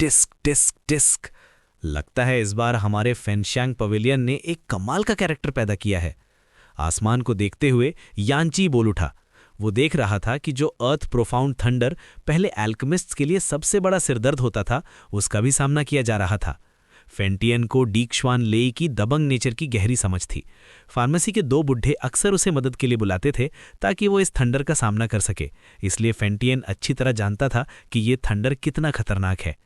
टिस्क टिस्क टिस्क। लगता है इस बार हमारे फेनशैंग पवेलियन ने एक कमाल का कैरेक्टर पैदा किया है। आसमान को देखते हुए यांची बोल उठा। वो देख रहा था कि जो अर्थ प्रोफाउंड थंडर पहले एल्केमिस्ट्स के लिए सबसे बड़ा सिरदर्द होता था, उसका भी सामना किया जा रहा था। फेंटियन को डीक्श्वान लेई की दबंग नेचर की गहरी समझ थी। फार्मेसी के 2 बुढ़े अक्सर उसे मदद के लिए बुलाते थे ताकि वो इस थंडर का सामना कर सके, इसलिए फेंटियन अच्छी तरह जानता था कि ये थंडर कितना खतरनाक है।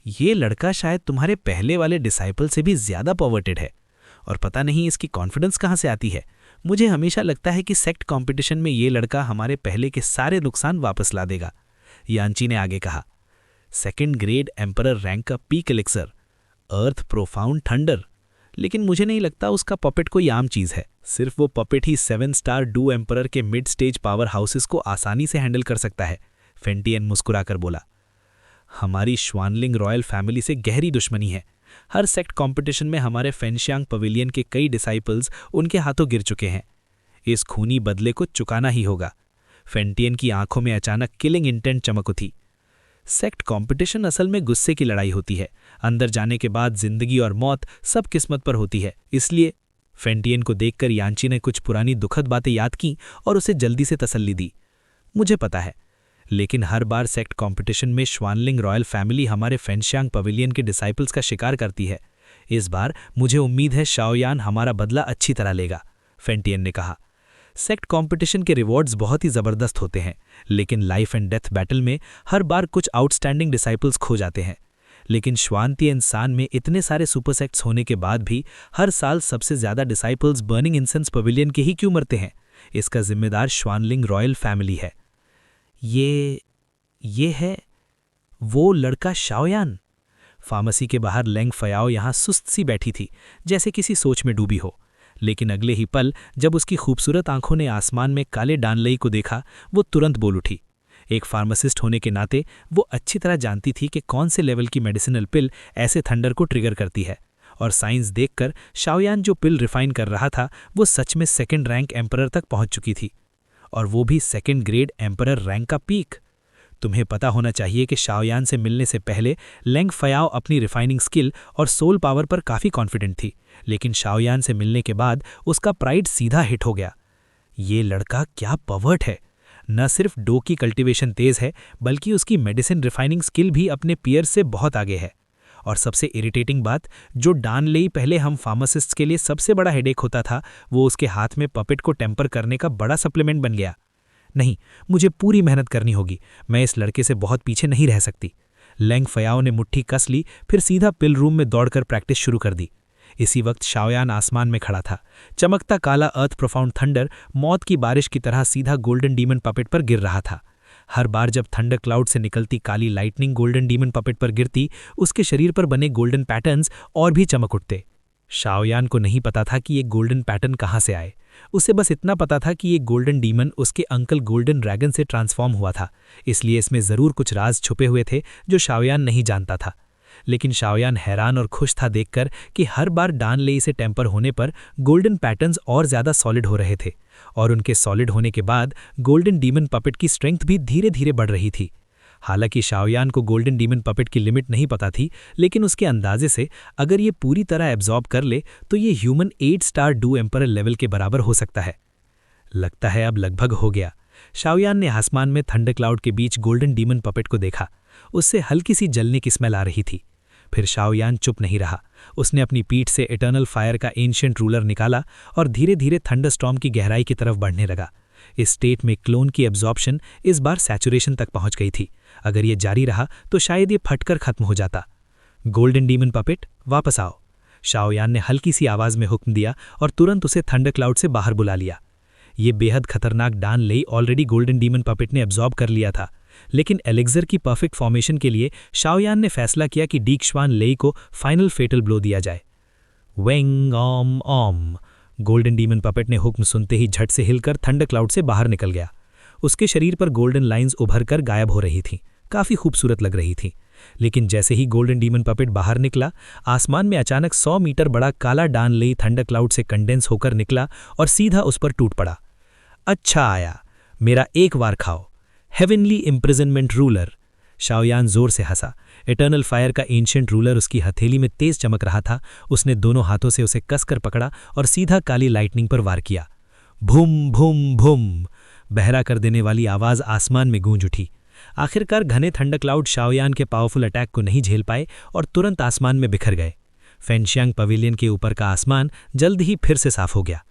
ये लड़का शायद तुम्हारे पहले वाले डिसाइपल से भी ज्यादा पॉवर्टेड है, और पता नहीं इसकी कॉन्फिडेंस कहाँ से आती है। मुझे हमेशा लगता है कि सेक्ट कॉम्पिटिशन में ये लड़का हमारे पहले के सारे नुकसान वापस ला देगा, यांची ने आगे कहा। 2nd ग्रेड एम्परर रैंक का पीक एलिक्सर, अर्थ प्रोफाउंड थंडर, लेकिन मुझे नहीं लगता उसका पपेट कोई आम चीज है। सिर्फ वो puppet he 7 star do emperor के मिड स्टेज पावर हाउसेस को आसानी से हैंडल कर सकता है, फेंटियन मुस्कुराकर बोला। हमारी श्वानलिंग रॉयल फैमिली से गहरी दुश्मनी है। हर सेक्ट कंपटीशन में हमारे फेनशियांग पवेलियन के कई डिसाइपल्स उनके हाथों गिर चुके हैं। इस खूनी बदले को चुकाना ही होगा। फेंटियन की आंखों में अचानक किलिंग इंटेंट चमक उठी। सेक्ट कंपटीशन असल में गुस्से की लड़ाई होती है। अंदर जाने के बाद जिंदगी और मौत सब किस्मत पर होती है। इसलिए फेंटियन को देखकर यांची ने कुछ पुरानी दुखद बातें याद की और उसे जल्दी से तसल्ली दी। मुझे पता है, लेकिन हर बार सेक्ट कंपटीशन में श्वानलिंग रॉयल फैमिली हमारे फेनशियांग पवेलियन के डिसाइपल्स का शिकार करती है। इस बार मुझे उम्मीद है शाओयान हमारा बदला अच्छी तरह लेगा, फेंटियन ने कहा। सेक्ट कंपटीशन के रिवॉर्ड्स बहुत ही जबरदस्त होते हैं, लेकिन लाइफ एंड डेथ बैटल में हर बार कुछ आउटस्टैंडिंग डिसाइपल्स खो जाते हैं। लेकिन श्वानतीय इंसान में इतने सारे सुपर सेक्ट्स होने के बाद भी हर साल सबसे ज्यादा डिसाइपल्स बर्निंग इंसेंस पवेलियन के ही क्यों मरते हैं? इसका जिम्मेदार श्वानलिंग रॉयल फैमिली है। ये है वो लड़का शाओयान। फार्मेसी के बाहर लेंग फयाओ यहां सुस्त सी बैठी थी, जैसे किसी सोच में डूबी हो। लेकिन अगले ही पल जब उसकी खूबसूरत आंखों ने आसमान में काले डानलई को देखा, वो तुरंत बोल उठी। एक फार्मासिस्ट होने के नाते वो अच्छी तरह जानती थी कि कौन से लेवल की मेडिसिनल पिल ऐसे थंडर को ट्रिगर करती है, और साइंस देखकर शाओयान जो पिल रिफाइन कर रहा था वो सच में 2nd रैंक एम्परर तक पहुंच चुकी थी, और वो भी 2nd ग्रेड एम्परर रैंक का पीक। तुम्हें पता होना चाहिए कि शाओयान से मिलने से पहले लेंग फयाओ अपनी रिफाइनिंग स्किल और सोल पावर पर काफ़ी कॉन्फिडेंट थी, लेकिन शाओयान से मिलने के बाद उसका प्राइड सीधा हिट हो गया। ये लड़का क्या पवर्ट है! न सिर्फ डो की कल्टीवेशन तेज है, बल्कि उसकी मेडिसिन रिफाइनिंग स्किल भी अपने पीयर्स से बहुत आगे है। और सबसे इरिटेटिंग बात, जो डानलेई पहले हम फार्मासिस्ट्स के लिए सबसे बड़ा हेडेक होता था, वो उसके हाथ में पपेट को टेम्पर करने का बड़ा सप्लीमेंट बन गया। नहीं, मुझे पूरी मेहनत करनी होगी। मैं इस लड़के से बहुत पीछे नहीं रह सकती। लेंग फयाओ ने मुट्ठी कस ली, फिर सीधा पिल रूम में दौड़कर प्रैक्टिस शुरू कर दी। इसी वक्त शाओयान आसमान में खड़ा था। चमकता काला अर्थ प्रोफाउंड थंडर मौत की बारिश की तरह सीधा गोल्डन डीमन पपेट पर गिर रहा था। हर बार जब थंडर क्लाउड से निकलती काली लाइटनिंग गोल्डन डीमन पपेट पर गिरती, उसके शरीर पर बने गोल्डन पैटर्न्स और भी चमक उठते। शाओयान को नहीं पता था कि ये गोल्डन पैटर्न कहाँ से आए। उसे बस इतना पता था कि ये गोल्डन डीमन उसके अंकल गोल्डन ड्रैगन से ट्रांसफॉर्म हुआ था, इसलिए इसमें ज़रूर कुछ राज छुपे हुए थे जो शाओयान नहीं जानता था। लेकिन शाओयान हैरान और खुश था देखकर कि हर बार डानलेई से टेम्पर होने पर गोल्डन पैटर्न्स और ज़्यादा सॉलिड हो रहे थे, और उनके सॉलिड होने के बाद गोल्डन डीमन पपेट की स्ट्रेंथ भी धीरे धीरे बढ़ रही थी। हालांकि शाओयान को गोल्डन डीमन पपेट की लिमिट नहीं पता थी, लेकिन उसके अंदाजे से अगर ये पूरी तरह एब्जॉर्ब कर ले तो ये human 8 star do emperor level के बराबर हो सकता है। लगता है अब लगभग हो गया। शाओयान ने आसमान में थंडर क्लाउड के बीच गोल्डन डीमन पपेट को देखा। उससे हल्की सी जलने की स्मेल आ रही थी। फिर शाओयान चुप नहीं रहा। उसने अपनी पीठ से इटर्नल फायर का एंशिएंट रूलर निकाला और धीरे धीरे थंडरस्टॉर्म की गहराई की तरफ बढ़ने लगा। इस स्टेट में क्लोन की एब्जॉर्प्शन इस बार सैचुरेशन तक पहुंच गई थी। अगर ये जारी रहा तो शायद ये फटकर खत्म हो जाता। गोल्डन डीमन पपेट, वापस आओ, शाओयान ने हल्की सी आवाज में हुक्म दिया और तुरंत उसे थंडर क्लाउड से बाहर बुला लिया। ये बेहद खतरनाक डानलेई ऑलरेडी गोल्डन डीमन पपेट ने एब्जॉर्ब कर लिया था, लेकिन एलेक्जर की परफेक्ट फॉर्मेशन के लिए शाओयान ने फैसला किया कि डीक्श्वान लेई को फाइनल फेटल ब्लो दिया जाए। वेंग Om Om, golden demon puppet ने हुक्म सुनते ही झट से हिलकर थंडर क्लाउड से बाहर निकल गया। उसके शरीर पर गोल्डन लाइंस उभर कर गायब हो रही थीं, काफी खूबसूरत लग रही थीं। लेकिन जैसे ही गोल्डन डीमन पपेट बाहर निकला, आसमान में अचानक 100 मीटर बड़ा काला डानलेई थंडर क्लाउड से कंडेंस होकर निकला और सीधा उस पर टूट पड़ा। अच्छा आया, मेरा एक वार खाओ, हेवनली इम्प्रिजनमेंट रूलर। शाओयान जोर से हंसा। इटर्नल फायर का एंशिएंट रूलर उसकी हथेली में तेज चमक रहा था। उसने दोनों हाथों से उसे कसकर पकड़ा और सीधा काली लाइटनिंग पर वार किया। भूम भूम भूम, बहरा कर देने वाली आवाज आसमान में गूंज उठी। आखिरकार घने थंडर क्लाउड शाओयान के पावरफुल अटैक को नहीं झेल पाए और तुरंत आसमान में बिखर गए। फेंशियांग पवेलियन के ऊपर का आसमान जल्द ही फिर से साफ हो गया।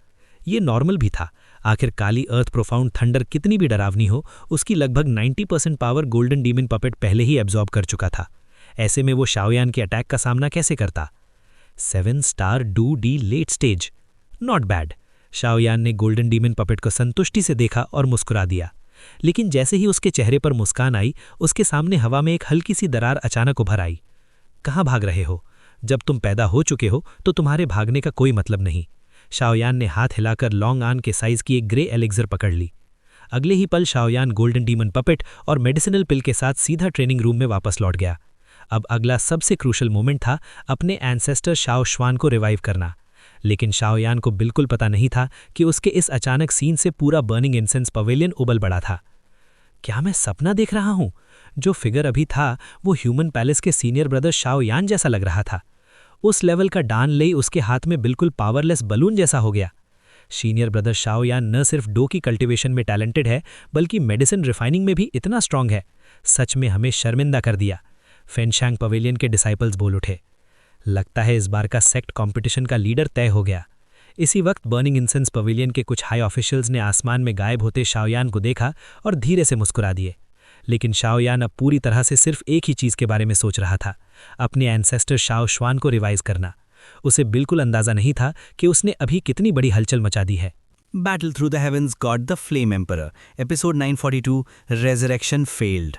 ये नॉर्मल भी था। आखिर काली अर्थ प्रोफाउंड थंडर कितनी भी डरावनी हो, उसकी लगभग 90% पावर गोल्डन डीमन पपेट पहले ही एब्जॉर्ब कर चुका था। ऐसे में वो शाओयान के अटैक का सामना कैसे करता? 7 star Dou Di late stage, not bad. Xiao Yan ने गोल्डन डीमन पपेट को संतुष्टि से देखा और मुस्कुरा दिया। लेकिन जैसे ही उसके चेहरे पर मुस्कान आई, उसके सामने हवा में एक हल्की सी दरार अचानक उभर आई। कहाँ भाग रहे हो? जब तुम पैदा हो चुके हो तो तुम्हारे भागने का कोई मतलब नहीं। शाओयान ने हाथ हिलाकर लॉन्ग आर्न के साइज की एक ग्रे एलिक्सर पकड़ ली। अगले ही पल शाओयान गोल्डन डीमन पपेट और मेडिसिनल पिल के साथ सीधा ट्रेनिंग रूम में वापस लौट गया। अब अगला सबसे क्रूशल मोमेंट था अपने एंसेस्टर शाओ श्वान को रिवाइव करना। लेकिन शाओयान को बिल्कुल पता नहीं था कि उसके इस अचानक सीन से पूरा बर्निंग इंसेंस पवेलियन उबल पड़ा था। क्या मैं सपना देख रहा हूं? जो फिगर अभी था वो ह्यूमन पैलेस के सीनियर ब्रदर शाओयान जैसा लग रहा था। उस लेवल का डान लेई उसके हाथ में बिल्कुल पावरलेस बलून जैसा हो गया। सीनियर ब्रदर शाओयान न सिर्फ डो की कल्टीवेशन में टैलेंटेड है, बल्कि मेडिसिन रिफाइनिंग में भी इतना स्ट्रांग है। सच में हमें शर्मिंदा कर दिया। फेंशियांग पवेलियन के डिसाइपल्स बोल उठे। लगता है इस बार का सेक्ट कंपटीशन का लीडर तय हो गया। इसी वक्त बर्निंग इंसेंस पवेलियन के कुछ हाई ऑफिशियल्स ने आसमान में गायब होते शाओयान को देखा और धीरे से मुस्कुरा दिए। लेकिन शाओयान अब पूरी तरह से सिर्फ एक ही चीज के बारे में सोच रहा था, अपने एंसेस्टर शाओ श्वान को रिवाइज करना। उसे बिल्कुल अंदाजा नहीं था कि उसने अभी कितनी बड़ी हलचल मचा दी है। Battle through the heavens got the Flame Emperor, episode 942, Resurrection failed.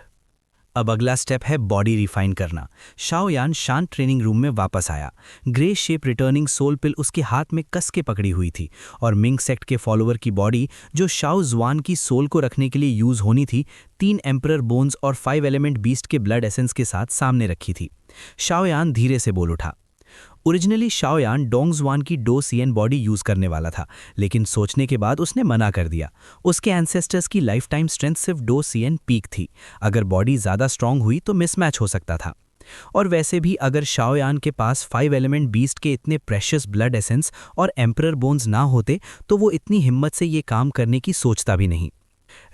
अब अगला स्टेप है बॉडी रिफाइन करना। शाओयान शांत ट्रेनिंग रूम में वापस आया। ग्रे शेप रिटर्निंग सोल पिल उसके हाथ में कस के पकड़ी हुई थी और मिंग सेक्ट के फॉलोअर की बॉडी, जो शाओ जुआन की सोल को रखने के लिए यूज होनी थी, 3 एम्परर बोन्स और 5 एलिमेंट बीस्ट के ब्लड एसेंस के साथ सामने रखी थी। शाओयान धीरे से बोल उठा। ओरिजिनली शाओयान डोंगजुआन की डो सीएन बॉडी यूज करने वाला था, लेकिन सोचने के बाद उसने मना कर दिया। उसके एंसेस्टर्स की लाइफ टाइम स्ट्रेंथ सिर्फ डो सीएन पीक थी। अगर बॉडी ज़्यादा स्ट्रांग हुई तो मिसमैच हो सकता था। और वैसे भी अगर शाओयान के पास 5 एलिमेंट बीस्ट के इतने प्रेशियस ब्लड एसेंस और एम्परर बोन्स ना होते तो वो इतनी हिम्मत से ये काम करने की सोचता भी नहीं।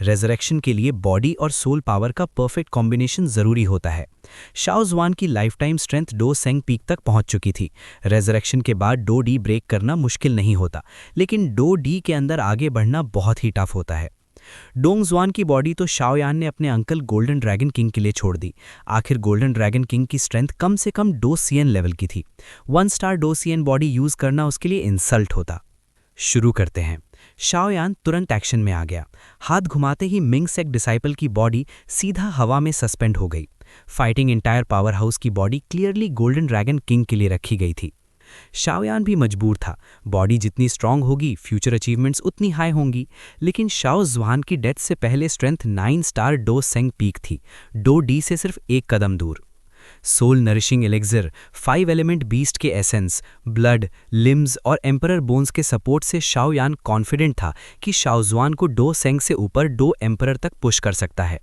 रेजरेक्शन के लिए बॉडी और सोल पावर का परफेक्ट कॉम्बिनेशन जरूरी होता है। शाओ जुआन की life time strength Dou Sheng peak तक पहुंच चुकी थी। रेजरेक्शन के बाद डो डी ब्रेक करना मुश्किल नहीं होता, लेकिन डो डी के अंदर आगे बढ़ना बहुत ही टफ होता है। डोंगजुआन की बॉडी तो शाओयान ने अपने अंकल गोल्डन ड्रैगन किंग के लिए छोड़ दी। आखिर गोल्डन ड्रैगन किंग की स्ट्रेंथ कम से कम डो सीएन लेवल की थी। 1 स्टार डो सीएन बॉडी यूज करना उसके लिए इंसल्ट होता। शुरू करते हैं। शाओयान तुरंत एक्शन में आ गया। हाथ घुमाते ही मिंग सेक्ट डिसाइपल की बॉडी सीधा हवा में सस्पेंड हो गई। फाइटिंग इंटायर पावर हाउस की body clearly golden dragon king के लिए रखी गई थी। शाओयान भी मजबूर था। बॉडी जितनी स्ट्रांग होगी, फ्यूचर अचीवमेंट्स उतनी हाई होंगी। लेकिन शाओ जुआन की डेथ से पहले strength 9 star Dou Sheng peak थी, डो डी से सिर्फ 1 कदम दूर। Soul nourishing elixir, 5 element beast के एसेंस, ब्लड, लिम्स और एम्परर बोन्स के सपोर्ट से शाओयान कॉन्फिडेंट था कि शाओजुआन को डो सेंग से ऊपर डो एम्परर तक पुश कर सकता है।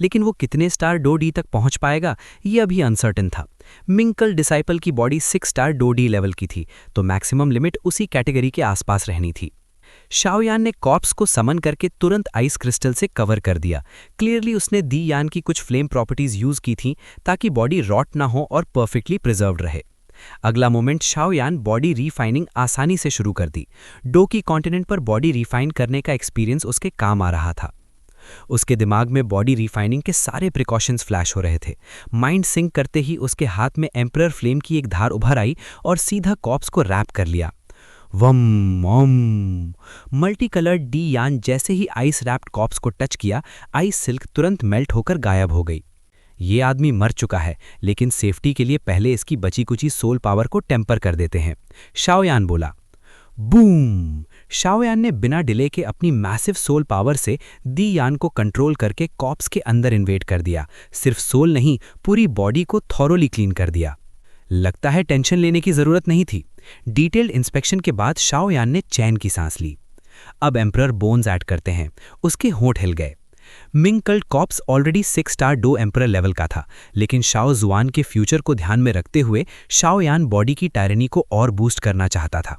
लेकिन वो कितने स्टार डो डी तक पहुंच पाएगा, ये अभी अनसर्टेन था। मिंकल डिसाइपल की body 6 star Dou Di level की थी, तो मैक्सिमम लिमिट उसी कैटेगरी के आसपास रहनी थी। शाओयान ने कॉर्प्स को समन करके तुरंत आइस क्रिस्टल से कवर कर दिया। क्लियरली उसने दी यान की कुछ फ्लेम प्रॉपर्टीज यूज की थी ताकि बॉडी रॉट ना हो और परफेक्टली प्रिजर्व्ड रहे। अगला मोमेंट शाओयान बॉडी रिफाइनिंग आसानी से शुरू कर दी। डो की कॉन्टिनेंट पर बॉडी रिफाइन करने का एक्सपीरियंस उसके काम आ रहा था। उसके दिमाग में बॉडी रिफाइनिंग के सारे प्रिकॉशंस फ्लैश हो रहे थे। माइंड सिंक करते ही उसके हाथ में एम्परर फ्लेम की एक धार उभर आई और सीधा कॉर्प्स को रैप कर लिया। वम ओम। मल्टी कलर्ड डी यान जैसे ही आइस रैप्ड कॉर्प्स को टच किया, आइस सिल्क तुरंत मेल्ट होकर गायब हो गई। ये आदमी मर चुका है, लेकिन सेफ्टी के लिए पहले इसकी बची कुची सोल पावर को टेम्पर कर देते हैं, शाओयान बोला। बूम! शाओयान ने बिना डिले के अपनी मैसिव सोल पावर से दी यान को कंट्रोल करके कॉर्प्स के अंदर इन्वेट कर दिया। सिर्फ सोल नहीं, पूरी बॉडी को थॉरोली क्लीन कर दिया। लगता है टेंशन लेने की जरूरत नहीं थी। डिटेल्ड इंस्पेक्शन के बाद शाओयान ने चैन की सांस ली। अब एम्परर बोन्स ऐड करते हैं। उसके होंठ हिल गए। Ming cult corpse already 6 star Dou emperor level का था, लेकिन शाओ जुआन के फ्यूचर को ध्यान में रखते हुए शाओ यान बॉडी की टायरनी को और बूस्ट करना चाहता था।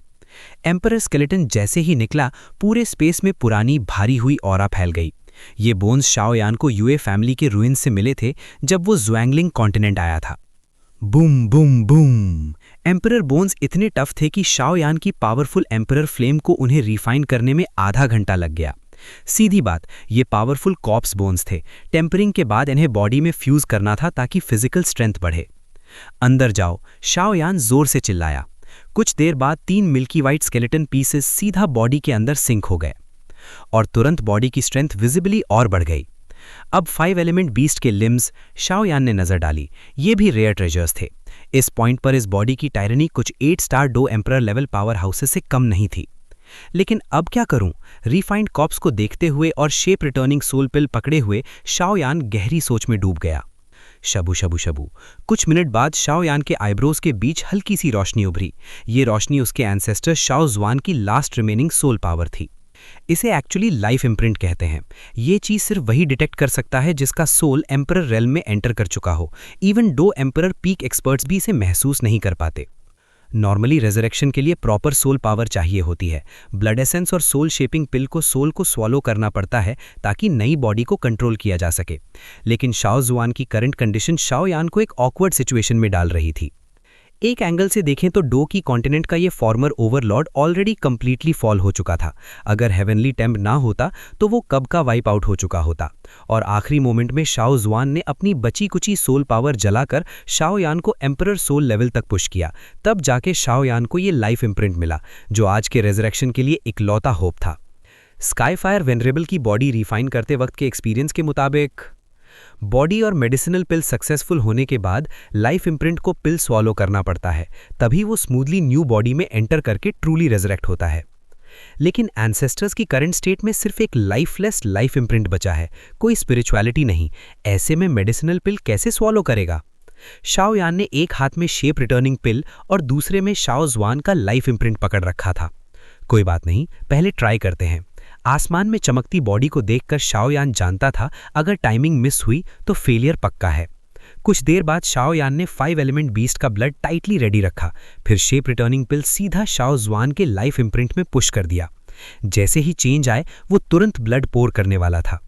एम्परर स्केलेटन जैसे ही निकला, पूरे स्पेस में पुरानी भारी हुई ऑरा फैल गई। ये बोन्स शाओ यान को यूए फैमिली के रूइन से मिले थे जब वो ज़ुआंगलिंग कॉन्टिनेंट आया था। Boom boom boom. Emperor bones इतने टफ थे कि शाओ यान की पावरफुल एम्परर फ्लेम को उन्हें रिफाइन करने में आधा घंटा लग गया। सीधी बात, ये पावरफुल कॉर्प्स बोन्स थे। टेम्परिंग के बाद इन्हें बॉडी में फ्यूज करना था ताकि फिजिकल स्ट्रेंथ बढ़े। अंदर जाओ, शाओ यान जोर से चिल्लाया। कुछ देर बाद 3 मिल्की वाइट स्केलेटन पीसेस सीधा बॉडी के अंदर सिंक हो गए और तुरंत बॉडी की स्ट्रेंथ विजिबली और बढ़ गई। अब 5 एलिमेंट बीस्ट के लिम्स शाओ यान ने नजर डाली। ये भी रेयर ट्रेजर्स थे। इस पॉइंट पर इस बॉडी की टायरनी कुछ 8 star Dou emperor level powerhouses से कम नहीं थी। लेकिन अब क्या करूं? रिफाइंड कॉर्प्स को देखते हुए और शेप रिटर्निंग सोल पिल पकड़े हुए शाओ यान गहरी सोच में डूब गया। शबू शबू शबू। कुछ मिनट बाद शाओ यान के आईब्रोज के बीच हल्की सी रोशनी उभरी। ये रोशनी उसके एंसेस्टर शाओ जुआन की लास्ट रिमेनिंग सोल पावर थी। इसे एक्चुअली लाइफ इम्प्रिंट कहते हैं। ये चीज सिर्फ वही डिटेक्ट कर सकता है जिसका सोल एम्परर रेल्म में एंटर कर चुका हो। Even Dou emperor peak experts भी इसे महसूस नहीं कर पाते। नॉर्मली रेजरेक्शन के लिए प्रॉपर सोल पावर चाहिए होती है। ब्लड एसेंस और सोल शेपिंग पिल को सोल को स्वॉलो करना पड़ता है ताकि नई बॉडी को कंट्रोल किया जा सके। लेकिन शाओ जुआन की करंट कंडीशन शाओ यान को एक ऑकवर्ड सिचुएशन में डाल रही थी। एक एंगल से देखें तो डो की कॉन्टिनेंट का ये farmer Overlord already completely fall हो चुका था। अगर हेवनली टेम्प ना होता तो वो कब का वाइप आउट हो चुका होता। और आखिरी मोमेंट में शाओ जुआन ने अपनी बची कुची सोल पावर जलाकर शाओ यान को एम्परर सोल लेवल तक पुश किया। तब जाके शाओ यान को ये लाइफ इम्प्रिंट मिला जो आज के रेजरेक्शन के लिए इकलौता होप था। स्काईफायर वेनरेबल की बॉडी रिफाइन करते वक्त के एक्सपीरियंस के मुताबिक बॉडी और मेडिसिनल पिल सक्सेसफुल होने के बाद लाइफ इम्प्रिंट को पिल स्वॉलो करना पड़ता है, तभी वो स्मूथली न्यू बॉडी में एंटर करके ट्रूली रेजरेक्ट होता है। लेकिन एंसेस्टर्स की करंट स्टेट में सिर्फ एक लाइफलेस लाइफ इम्प्रिंट बचा है, कोई स्पिरिचुअलिटी नहीं। ऐसे में मेडिसिनल पिल कैसे स्वॉलो करेगा? शाओ यान ने एक हाथ में शेप रिटर्निंग पिल और दूसरे में शाओ जुआन का लाइफ इम्प्रिंट पकड़ रखा था। कोई बात नहीं, पहले ट्राई करते हैं। आसमान में चमकती बॉडी को देखकर शाओ यान जानता था अगर टाइमिंग मिस हुई तो फेलियर पक्का है। कुछ देर बाद शाओ यान ने 5 एलिमेंट बीस्ट का ब्लड टाइटली रेडी रखा, फिर शेप रिटर्निंग पिल सीधा शाओ जुआन के लाइफ इम्प्रिंट में पुश कर दिया। जैसे ही चेंज आए वो तुरंत ब्लड पोर करने वाला था।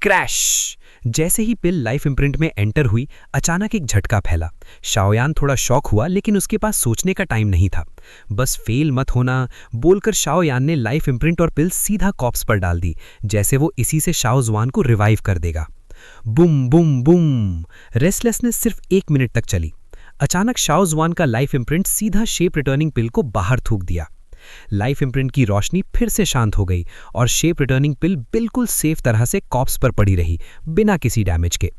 क्रैश! जैसे ही पिल लाइफ इम्प्रिंट में एंटर हुई, अचानक एक झटका फैला। शाओ यान थोड़ा शॉक हुआ, लेकिन उसके पास सोचने का टाइम नहीं था। बस फेल मत होना बोलकर शाओ यान ने लाइफ इम्प्रिंट और पिल सीधा कॉर्प्स पर डाल दी, जैसे वो इसी से शाओ जुआन को रिवाइव कर देगा। बुम बुम बुम। रेस्टलेसनेस सिर्फ 1 मिनट तक चली। अचानक शाओ जुआन का लाइफ इम्प्रिंट सीधा शेप रिटर्निंग पिल को बाहर थूक दिया। लाइफ इम्प्रिंट की रोशनी फिर से शांत हो गई और शेप रिटर्निंग पिल बिल्कुल सेफ तरह से कॉर्प्स पर पड़ी रही, बिना किसी डैमेज के।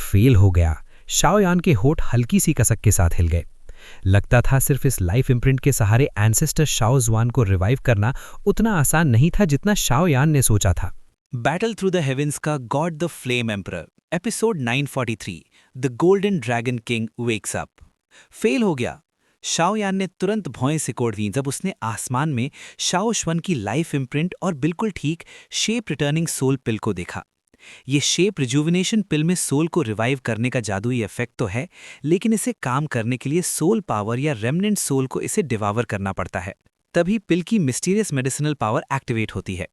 फेल हो गया। शाओ यान के होठ हल्की सी कसक के साथ हिल गए। लगता था सिर्फ इस लाइफ इम्प्रिंट के सहारे एंसेस्टर शाओ जुआन को रिवाइव करना उतना आसान नहीं था जितना शाओ यान ने सोचा था। बैटल थ्रू द हेवेंस का God the flame emperor episode 943 the golden dragon king wakes up. Fail हो गया। शाओ यान ने तुरंत भौएं सिकोड़ दी जब उसने आसमान में शाओ शुआन की लाइफ इम्प्रिंट और बिल्कुल ठीक शेप रिटर्निंग सोल पिल को देखा। ये शेप रिजुविनेशन पिल में सोल को रिवाइव करने का जादुई इफेक्ट तो है, लेकिन इसे काम करने के लिए सोल पावर या रेमनेंट सोल को इसे डिवावर करना पड़ता है, तभी पिल की मिस्टीरियस मेडिसिनल पावर एक्टिवेट होती है।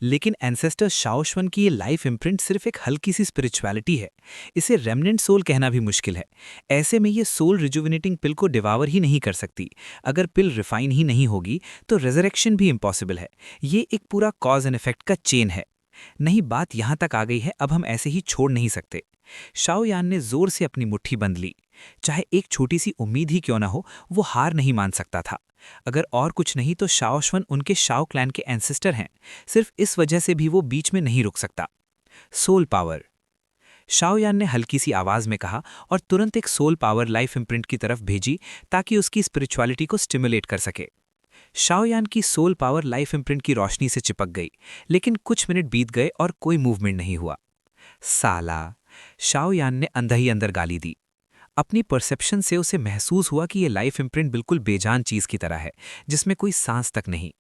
लेकिन एंसेस्टर शाओ शुआन की ये लाइफ इम्प्रिंट सिर्फ एक हल्की सी स्पिरिचुअलिटी है, इसे रेमनेंट सोल कहना भी मुश्किल है। ऐसे में ये सोल रिजुविनेटिंग पिल को डिवावर ही नहीं कर सकती। अगर पिल रिफाइन ही नहीं होगी तो रेजरेक्शन भी इम्पॉसिबल है। ये एक पूरा कॉज एंड इफेक्ट का चेन है। नहीं, बात यहां तक आ गई है, अब हम ऐसे ही छोड़ नहीं सकते। शाओ यान ने जोर से अपनी मुट्ठी बंध ली। चाहे एक छोटी सी उम्मीद ही क्यों ना हो, वो हार नहीं मान सकता था। अगर और कुछ नहीं तो शाओ शुआन उनके शाओ क्लैन के एंसेस्टर हैं, सिर्फ इस वजह से भी वो बीच में नहीं रुक सकता। सोल पावर, शाओ यान ने हल्की सी आवाज में कहा और तुरंत एक सोल पावर लाइफ इम्प्रिंट की तरफ भेजी ताकि उसकी स्पिरिचुअलिटी को स्टिमुलेट कर सके। शाओ यान की सोल पावर लाइफ इम्प्रिंट की रोशनी से चिपक गई, लेकिन कुछ मिनट बीत गए और कोई मूवमेंट नहीं हुआ। साला, शाओ यान ने अंदर ही अंदर गाली दी। अपनी परसेप्शन से उसे महसूस हुआ कि यह लाइफ इम्प्रिंट बिल्कुल बेजान चीज की तरह है, जिसमें कोई सांस तक नहीं।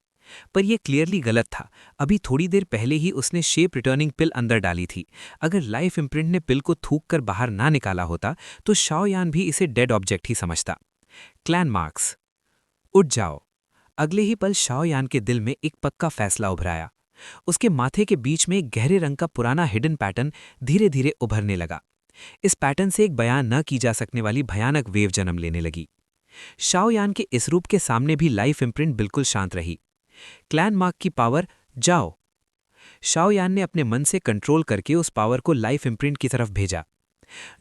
पर यह क्लियरली गलत था। अभी थोड़ी देर पहले ही उसने शेप रिटर्निंग पिल अंदर डाली थी। अगर लाइफ इम्प्रिंट ने पिल को थूक कर बाहर ना निकाला होता तो शाओयान भी इसे डेड ऑब्जेक्ट ही समझता। Clan marks. उठ जाओ। अगले ही पल शाओयान के दिल में एक पक्का फैसला उभराया। उसके माथे के बीच में एक गहरे रंग का पुराना हिडन पैटर्न धीरे धीरे उभरने लगा। इस पैटर्न से एक बयान न की जा सकने वाली भयानक वेव जन्म लेने लगी। शाओयान के इस रूप के सामने भी लाइफ इम्प्रिंट बिल्कुल शांत रही। क्लैन मार्क की पावर, जाओ। शाओयान ने अपने मन से कंट्रोल करके उस पावर को लाइफ इम्प्रिंट की तरफ भेजा।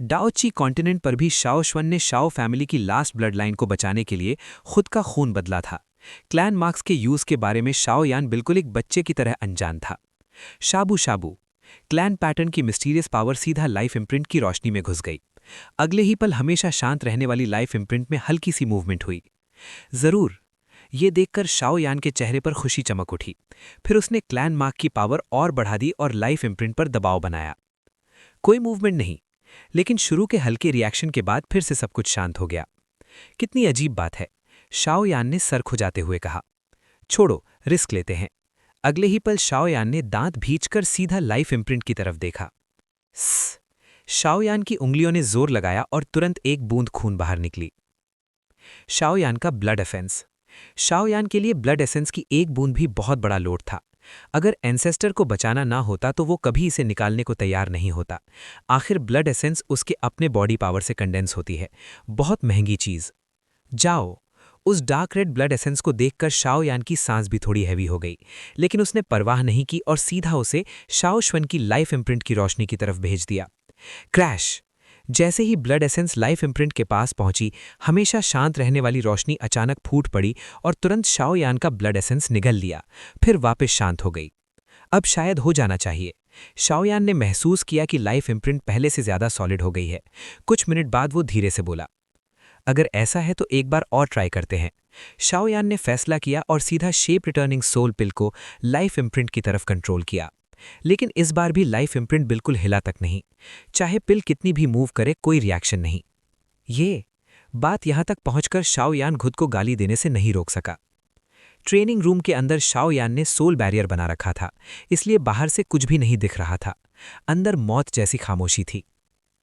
डाओची कॉन्टिनेंट पर भी शाओ श्वन ने शाओ फैमिली की लास्ट ब्लड लाइन को बचाने के लिए खुद का खून बदला था। क्लैन मार्क्स के यूज के बारे में शाओयान बिल्कुल एक बच्चे की तरह अनजान था। शाबू शाबू। क्लैन पैटर्न की मिस्टीरियस पावर सीधा लाइफ इम्प्रिंट की रोशनी में घुस गई। अगले ही पल हमेशा शांत रहने वाली लाइफ इम्प्रिंट में हल्की सी मूवमेंट हुई। जरूर। ये देखकर शाओयान के चेहरे पर खुशी चमक उठी। फिर उसने क्लैन मार्क की पावर और बढ़ा दी और लाइफ इम्प्रिंट पर दबाव बनाया। कोई मूवमेंट नहीं, लेकिन शुरू के हल्के रिएक्शन के बाद फिर से सब कुछ शांत हो गया। कितनी अजीब बात है, शाओयान ने सर खुजाते हुए कहा। छोड़ो, रिस्क लेते हैं। अगले ही पल शाओयान ने दांत भींचकर सीधा लाइफ इम्प्रिंट की तरफ देखा। शाओयान की उंगलियों ने जोर लगाया और तुरंत एक बूंद खून बाहर निकली। शाओयान का ब्लड एसेंस। शाओयान के लिए ब्लड एसेंस की एक बूंद भी बहुत बड़ा लोड था। अगर एंसेस्टर को बचाना ना होता तो वो कभी इसे निकालने को तैयार नहीं होता। आखिर ब्लड एसेंस उसके अपने बॉडी पावर से कंडेंस होती है, बहुत महंगी चीज। जाओ। उस डार्क रेड ब्लड एसेंस को देखकर शाओयान की सांस भी थोड़ी हैवी हो गई, लेकिन उसने परवाह नहीं की और सीधा उसे शाओ श्वन की लाइफ इम्प्रिंट की रोशनी की तरफ भेज दिया। क्रैश। जैसे ही ब्लड एसेंस लाइफ इम्प्रिंट के पास पहुंची, हमेशा शांत रहने वाली रोशनी अचानक फूट पड़ी और तुरंत शाओयान का ब्लड एसेंस निगल लिया, फिर वापस शांत हो गई। अब शायद हो जाना चाहिए। शाओयान ने महसूस किया कि लाइफ इम्प्रिंट पहले से ज्यादा सॉलिड हो गई है। कुछ मिनट बाद वो धीरे से बोला, अगर ऐसा है तो एक बार और ट्राई करते हैं। शाओयान ने फैसला किया और सीधा शेप रिटर्निंग सोल पिल को लाइफ इम्प्रिंट की तरफ कंट्रोल किया। लेकिन इस बार भी लाइफ इम्प्रिंट बिल्कुल हिला तक नहीं। चाहे पिल कितनी भी मूव करे, कोई रिएक्शन नहीं। ये बात यहां तक पहुंचकर शाओयान खुद को गाली देने से नहीं रोक सका। ट्रेनिंग रूम के अंदर शाओयान ने सोल बैरियर बना रखा था, इसलिए बाहर से कुछ भी नहीं दिख रहा था। अंदर मौत जैसी खामोशी थी।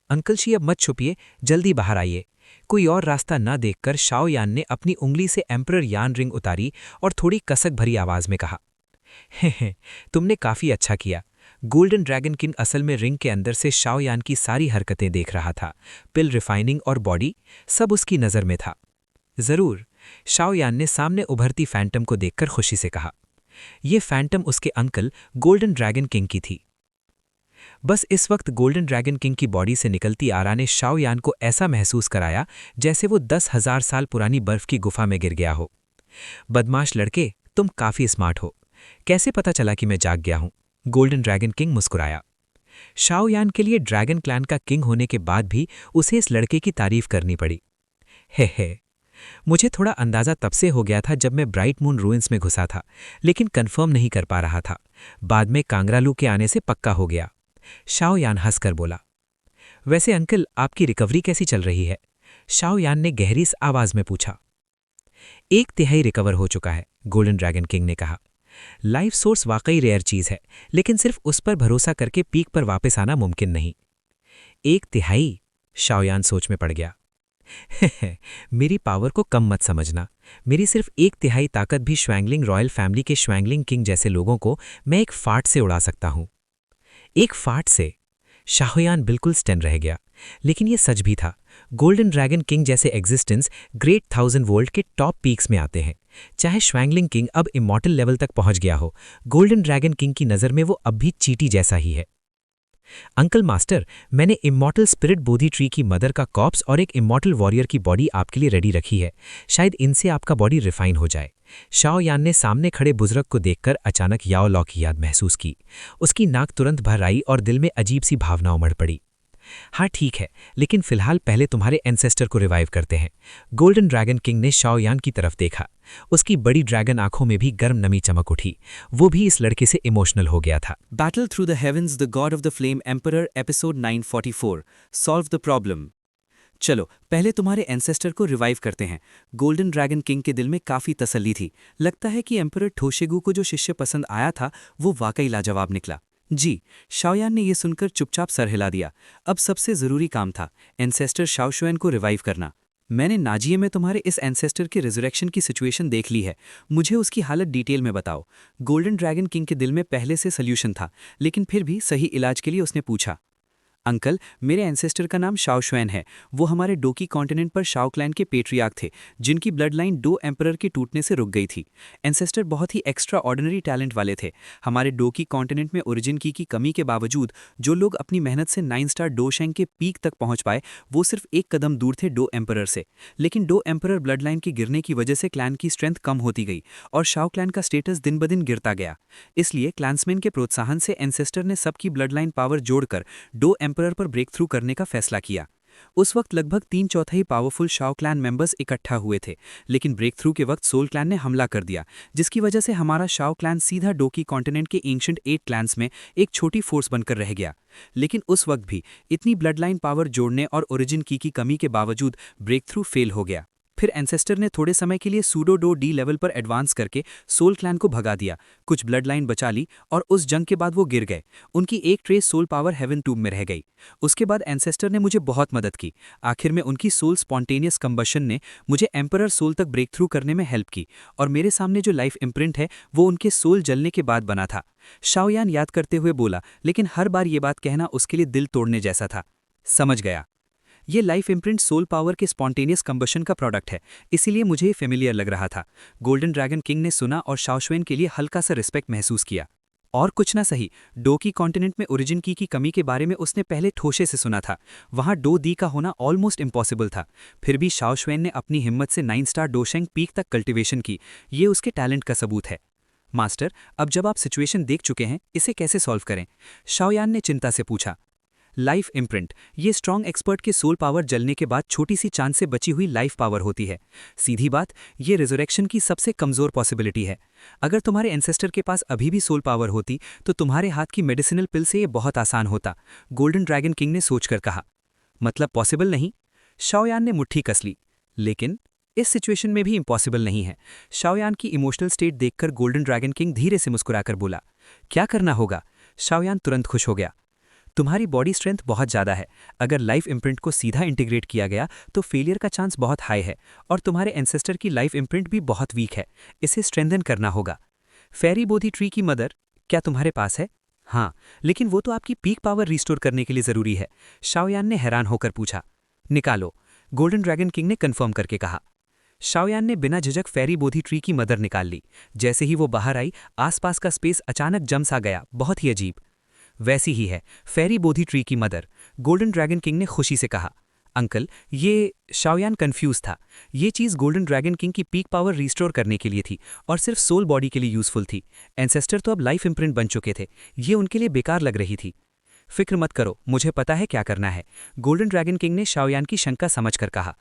अंकल शी, अब मत छुपिए, जल्दी बाहर आइए। कोई और रास्ता न देखकर शाओयान ने अपनी उंगली से एम्परर यान रिंग उतारी और थोड़ी कसक भरी आवाज में कहा, हे, तुमने काफी अच्छा किया। गोल्डन ड्रैगन किंग असल में रिंग के अंदर से शाओयान की सारी हरकतें देख रहा था। पिल, रिफाइनिंग और बॉडी, सब उसकी नजर में था। जरूर। शाओयान ने सामने उभरती फैंटम को देखकर खुशी से कहा। यह फैंटम उसके अंकल गोल्डन ड्रैगन किंग की थी। बस इस वक्त गोल्डन ड्रैगन किंग की बॉडी से निकलती आरा ने शाओयान को ऐसा महसूस कराया जैसे वो 10,000 साल पुरानी बर्फ की गुफा में गिर गया हो। बदमाश लड़के, तुम काफी स्मार्ट हो। कैसे पता चला कि मैं जाग गया हूं? गोल्डन ड्रैगन किंग मुस्कुराया। शाओयान के लिए ड्रैगन क्लैन का किंग होने के बाद भी उसे इस लड़के की तारीफ करनी पड़ी। हे, मुझे थोड़ा अंदाजा तब से हो गया था जब मैं ब्राइट मून रूइंस में घुसा था, लेकिन कंफर्म नहीं कर पा रहा था। बाद में कांगरालू के आने से पक्का हो गया। शाओयान हंसकर बोला। वैसे अंकल, आपकी रिकवरी कैसी चल रही है? शाओयान ने गहरी आवाज में पूछा। 1/3 रिकवर हो चुका है, गोल्डन ड्रैगन किंग ने कहा। लाइफ सोर्स वाकई रेयर चीज है, लेकिन सिर्फ उस पर भरोसा करके पीक पर वापस आना मुमकिन नहीं। 1/3? शाओयान सोच में पड़ गया। मेरी पावर को कम मत समझना। मेरी सिर्फ 1/3 ताकत भी श्वैंगलिंग रॉयल फैमिली के श्वैंगलिंग किंग जैसे लोगों को मैं एक फाट से उड़ा सकता हूं। एक फाट से? शाओयान बिल्कुल स्टन रह गया। लेकिन यह सच भी था। गोल्डन ड्रैगन किंग जैसे एग्जिस्टेंस ग्रेट 1000 वोल्ट के टॉप पीक्स में आते हैं। चाहे श्वैंगलिंग किंग अब इमॉर्टल लेवल तक पहुंच गया हो, गोल्डन ड्रैगन किंग की नज़र में वो अब भी चींटी जैसा ही है। अंकल मास्टर, मैंने इमॉर्टल स्पिरिट बोधी ट्री की मदर का कॉप्स और एक इमॉर्टल वॉरियर की बॉडी आपके लिए रेडी रखी है। शायद इनसे आपका बॉडी रिफाइन हो जाए। शाओयान ने सामने खड़े बुजुर्ग को देखकर अचानक याओ लॉ की याद महसूस की। उसकी नाक तुरंत भर आई और दिल में अजीब सी भावना उमड़ पड़ी। हाँ ठीक है, लेकिन फिलहाल पहले तुम्हारे एंसेस्टर को रिवाइव करते हैं। गोल्डन ड्रैगन किंग ने शाओयान की तरफ देखा। उसकी बड़ी ड्रैगन आंखों में भी गर्म नमी चमक उठी। वो भी इस लड़के से इमोशनल हो गया था। Battle through the heavens, the god of the flame emperor, episode 944, solve the problem. चलो पहले तुम्हारे एंसेस्टर को रिवाइव करते हैं। गोल्डन ड्रैगन किंग के दिल में काफी तसल्ली थी। लगता है कि एम्परर ठोशेगु को जो शिष्य पसंद आया था वो वाकई लाजवाब निकला। जी। शाओयान ने यह सुनकर चुपचाप सर हिला दिया। अब सबसे जरूरी काम था एंसेस्टर शाओशुएन को रिवाइव करना। मैंने नाजिए में तुम्हारे इस एंसेस्टर के रिजरेक्शन की सिचुएशन देख ली है। मुझे उसकी हालत डिटेल में बताओ। गोल्डन ड्रैगन किंग के दिल में पहले से सल्यूशन था, लेकिन फिर भी सही इलाज के लिए उसने पूछा। अंकल, मेरे एंसेस्टर का नाम शाओशुएन है। वो हमारे डोकी कॉन्टिनेंट पर शाओ क्लैन के पेट्रियार्क थे, जिनकी ब्लड लाइन 2 एम्परर के टूटने से रुक गई थी। एंसेस्टर बहुत ही एक्स्ट्रा ऑर्डिनरी टैलेंट वाले थे। हमारे डोकी कॉन्टिनेंट में ओरिजिन की कमी के बावजूद जो लोग अपनी मेहनत से 9 स्टार डोशेंग के पीक तक पहुंच पाए, वो सिर्फ एक कदम दूर थे 2 एम्परर से। लेकिन 2 एम्परर ब्लड लाइन के गिरने की वजह से क्लैन की स्ट्रेंथ कम होती गई और शाओ क्लैन का स्टेटस दिन ब दिन गिरता गया। इसलिए क्लैंसमैन के प्रोत्साहन से एंसेस्टर ने सबकी ब्लड लाइन पावर जोड़कर 2 एम्परर पर ब्रेक थ्रू करने का फैसला किया। उस वक्त लगभग 3/4 पावरफुल शाओ क्लैन मेंबर्स इकट्ठा हुए थे, लेकिन ब्रेक थ्रू के वक्त सोल क्लैन ने हमला कर दिया, जिसकी वजह से हमारा शाओ क्लैन सीधा डोकी कॉन्टिनेंट के एंशिएंट 8 क्लैंस में एक छोटी फोर्स बनकर रह गया। लेकिन उस वक्त भी इतनी ब्लड लाइन पावर जोड़ने और ओरिजिन की कमी के बावजूद ब्रेक थ्रू फेल हो गया। फिर एंसेस्टर ने थोड़े समय के लिए सूडो डो डी लेवल पर एडवांस करके सोल क्लैन को भगा दिया, कुछ ब्लड लाइन बचा ली और उस जंग के बाद वो गिर गए। उनकी एक trace soul power heaven tomb में रह गई। उसके बाद एंसेस्टर ने मुझे बहुत मदद की। आखिर में उनकी सोल स्पॉन्टेनियस कंबशन ने मुझे एम्परर सोल तक ब्रेक थ्रू करने में हेल्प की और मेरे सामने जो लाइफ इम्प्रिंट है वो उनके सोल जलने के बाद बना था। शाओयान याद करते हुए बोला, लेकिन हर बार ये बात कहना उसके लिए दिल तोड़ने जैसा था। समझ गया। ये लाइफ इम्प्रिंट सोल पावर के स्पॉन्टेनियस कंबशन का प्रोडक्ट है, इसीलिए मुझे ये फेमिलियर लग रहा था। गोल्डन ड्रैगन किंग ने सुना और शाओशुएन के लिए हल्का सा रिस्पेक्ट महसूस किया। और कुछ ना सही, डोकी कॉन्टिनेंट में ओरिजिन की कमी के बारे में उसने पहले ठोशे से सुना था। वहां डो दी का होना ऑलमोस्ट इम्पॉसिबल था। फिर भी शाओशुएन ने अपनी हिम्मत से 9 स्टार डोशेंग पीक तक कल्टिवेशन की। ये उसके टैलेंट का सबूत है। मास्टर, अब जब आप सिचुएशन देख चुके हैं, इसे कैसे सॉल्व करें? शाओयान ने चिंता से पूछा। लाइफ इम्प्रिंट, ये स्ट्रॉन्ग एक्सपर्ट के सोल पावर जलने के बाद छोटी सी चांद से बची हुई लाइफ पावर होती है। सीधी बात, ये रिजरेक्शन की सबसे कमजोर पॉसिबिलिटी है। अगर तुम्हारे एंसेस्टर के पास अभी भी सोल पावर होती तो तुम्हारे हाथ की मेडिसिनल पिल से ये बहुत आसान होता, गोल्डन ड्रैगन किंग ने सोचकर कहा। मतलब पॉसिबल नहीं? शाओयान ने मुट्ठी कस ली। लेकिन इस सिचुएशन में भी इम्पॉसिबल नहीं है। शाओयान की इमोशनल स्टेट देखकर गोल्डन ड्रैगन किंग धीरे से मुस्कुराकर बोला। क्या करना होगा? शाओयान तुरंत खुश हो गया। तुम्हारी बॉडी स्ट्रेंथ बहुत ज़्यादा है। अगर लाइफ इम्प्रिंट को सीधा इंटीग्रेट किया गया तो फेलियर का चांस बहुत हाई है, और तुम्हारे एंसेस्टर की लाइफ इम्प्रिंट भी बहुत वीक है। इसे स्ट्रेंथन करना होगा। फेरी बोधी ट्री की मदर क्या तुम्हारे पास है? हाँ, लेकिन वो तो आपकी पीक पावर रिस्टोर करने के लिए ज़रूरी है। शाओयान ने हैरान होकर पूछा। निकालो, गोल्डन ड्रैगन किंग ने कन्फर्म करके कहा। शाओयान ने बिना झिझक फेरी बोधी ट्री की मदर निकाल ली। जैसे ही वो बाहर आई, आसपास का स्पेस अचानक जम सा गया, बहुत ही अजीब। वैसी ही है फेरी बोधी ट्री की मदर, गोल्डन ड्रैगन किंग ने खुशी से कहा। अंकल, ये शाओयान कंफ्यूज था। ये चीज़ गोल्डन ड्रैगन किंग की पीक पावर रिस्टोर करने के लिए थी और सिर्फ सोल बॉडी के लिए यूजफुल थी। एंसेस्टर तो अब लाइफ इम्प्रिंट बन चुके थे, ये उनके लिए बेकार लग रही थी। फिक्र मत करो, मुझे पता है क्या करना है, गोल्डन ड्रैगन किंग ने शाओयान की शंका समझकर कहा।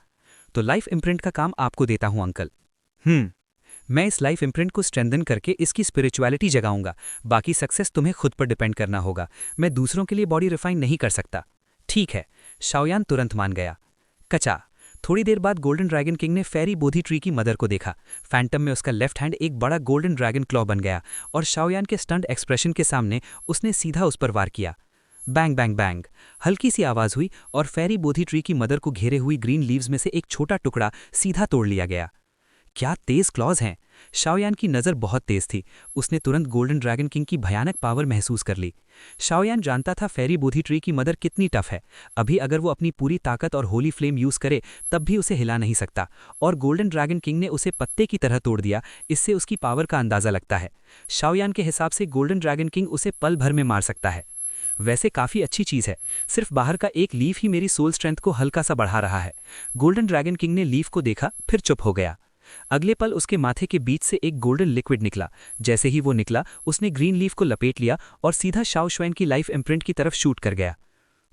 तो लाइफ इम्प्रिंट का काम आपको देता हूं अंकल। मैं इस लाइफ इम्प्रिंट को स्ट्रेंथन करके इसकी स्पिरिचुअलिटी जगाऊंगा। बाकी सक्सेस तुम्हें खुद पर डिपेंड करना होगा। मैं दूसरों के लिए बॉडी रिफाइन नहीं कर सकता। ठीक है, शाओयान तुरंत मान गया। कचा। थोड़ी देर बाद गोल्डन ड्रैगन किंग ने फेरी बोधी ट्री की मदर को देखा। फैंटम में उसका लेफ्ट हैंड एक बड़ा गोल्डन ड्रैगन क्लॉ बन गया और शाओयान के स्टंट एक्सप्रेशन के सामने उसने सीधा उस पर वार किया। बैंग बैंग बैंग, हल्की सी आवाज हुई और फेरी बोधी ट्री की मदर को घेरे हुई ग्रीन लीव्स में से एक छोटा टुकड़ा सीधा तोड़ लिया गया। क्या तेज क्लॉज हैं! शाओयान की नज़र बहुत तेज थी। उसने तुरंत गोल्डन ड्रैगन किंग की भयानक पावर महसूस कर ली। शाओयान जानता था फेरी बोधी ट्री की मदर कितनी टफ है। अभी अगर वो अपनी पूरी ताकत और होली फ्लेम यूज़ करे तब भी उसे हिला नहीं सकता, और गोल्डन ड्रैगन किंग ने उसे पत्ते की तरह तोड़ दिया। इससे उसकी पावर का अंदाज़ा लगता है। शाओयान के हिसाब से गोल्डन ड्रैगन किंग उसे पल भर में मार सकता है। वैसे काफ़ी अच्छी चीज़ है, सिर्फ बाहर का एक लीफ ही मेरी सोल स्ट्रेंथ को हल्का सा बढ़ा रहा है। गोल्डन ड्रैगन किंग ने लीफ को देखा, फिर चुप हो गया। अगले पल उसके माथे के बीच से एक गोल्डन लिक्विड निकला। जैसे ही वो निकला, उसने ग्रीन लीफ को लपेट लिया और सीधा शाओशुएन की लाइफ इम्प्रिंट की तरफ शूट कर गया।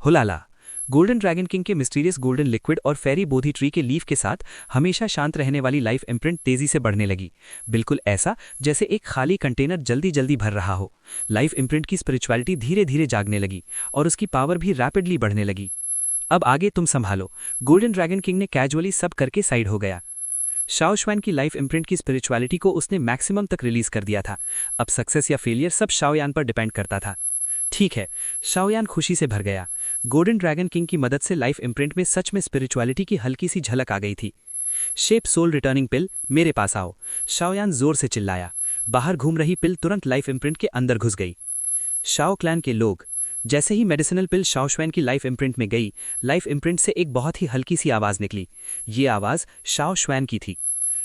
हुलाला! गोल्डन ड्रैगन किंग के मिस्टीरियस गोल्डन लिक्विड और फेरी बोधी ट्री के लीफ के साथ हमेशा शांत रहने वाली लाइफ इम्प्रिंट तेजी से बढ़ने लगी, बिल्कुल ऐसा जैसे एक खाली कंटेनर जल्दी जल्दी भर रहा हो। लाइफ इम्प्रिंट की स्पिरिचुअलिटी धीरे धीरे जागने लगी और उसकी पावर भी रैपिडली बढ़ने लगी। अब आगे तुम संभालो। गोल्डन ड्रैगन किंग ने कैजुअली सब करके साइड हो गया। शाओ शुआन की लाइफ इम्प्रिंट की स्पिरिचुअलिटी को उसने मैक्सिमम तक रिलीज कर दिया था। अब सक्सेस या फेलियर सब शाओयान पर डिपेंड करता था। ठीक है, शाओयान खुशी से भर गया। गोल्डन ड्रैगन किंग की मदद से लाइफ इम्प्रिंट में सच में स्पिरिचुअलिटी की हल्की सी झलक आ गई थी। शेप सोल रिटर्निंग पिल, मेरे पास आओ, शाओयान जोर से चिल्लाया। बाहर घूम रही पिल तुरंत लाइफ इम्प्रिंट के अंदर घुस गई। शाओ क्लैन के लोग। जैसे ही मेडिसिनल पिल शाओ शुआन की लाइफ इम्प्रिंट में गई, लाइफ इम्प्रिंट से एक बहुत ही हल्की सी आवाज़ निकली। ये आवाज़ शाओ शुआन की थी।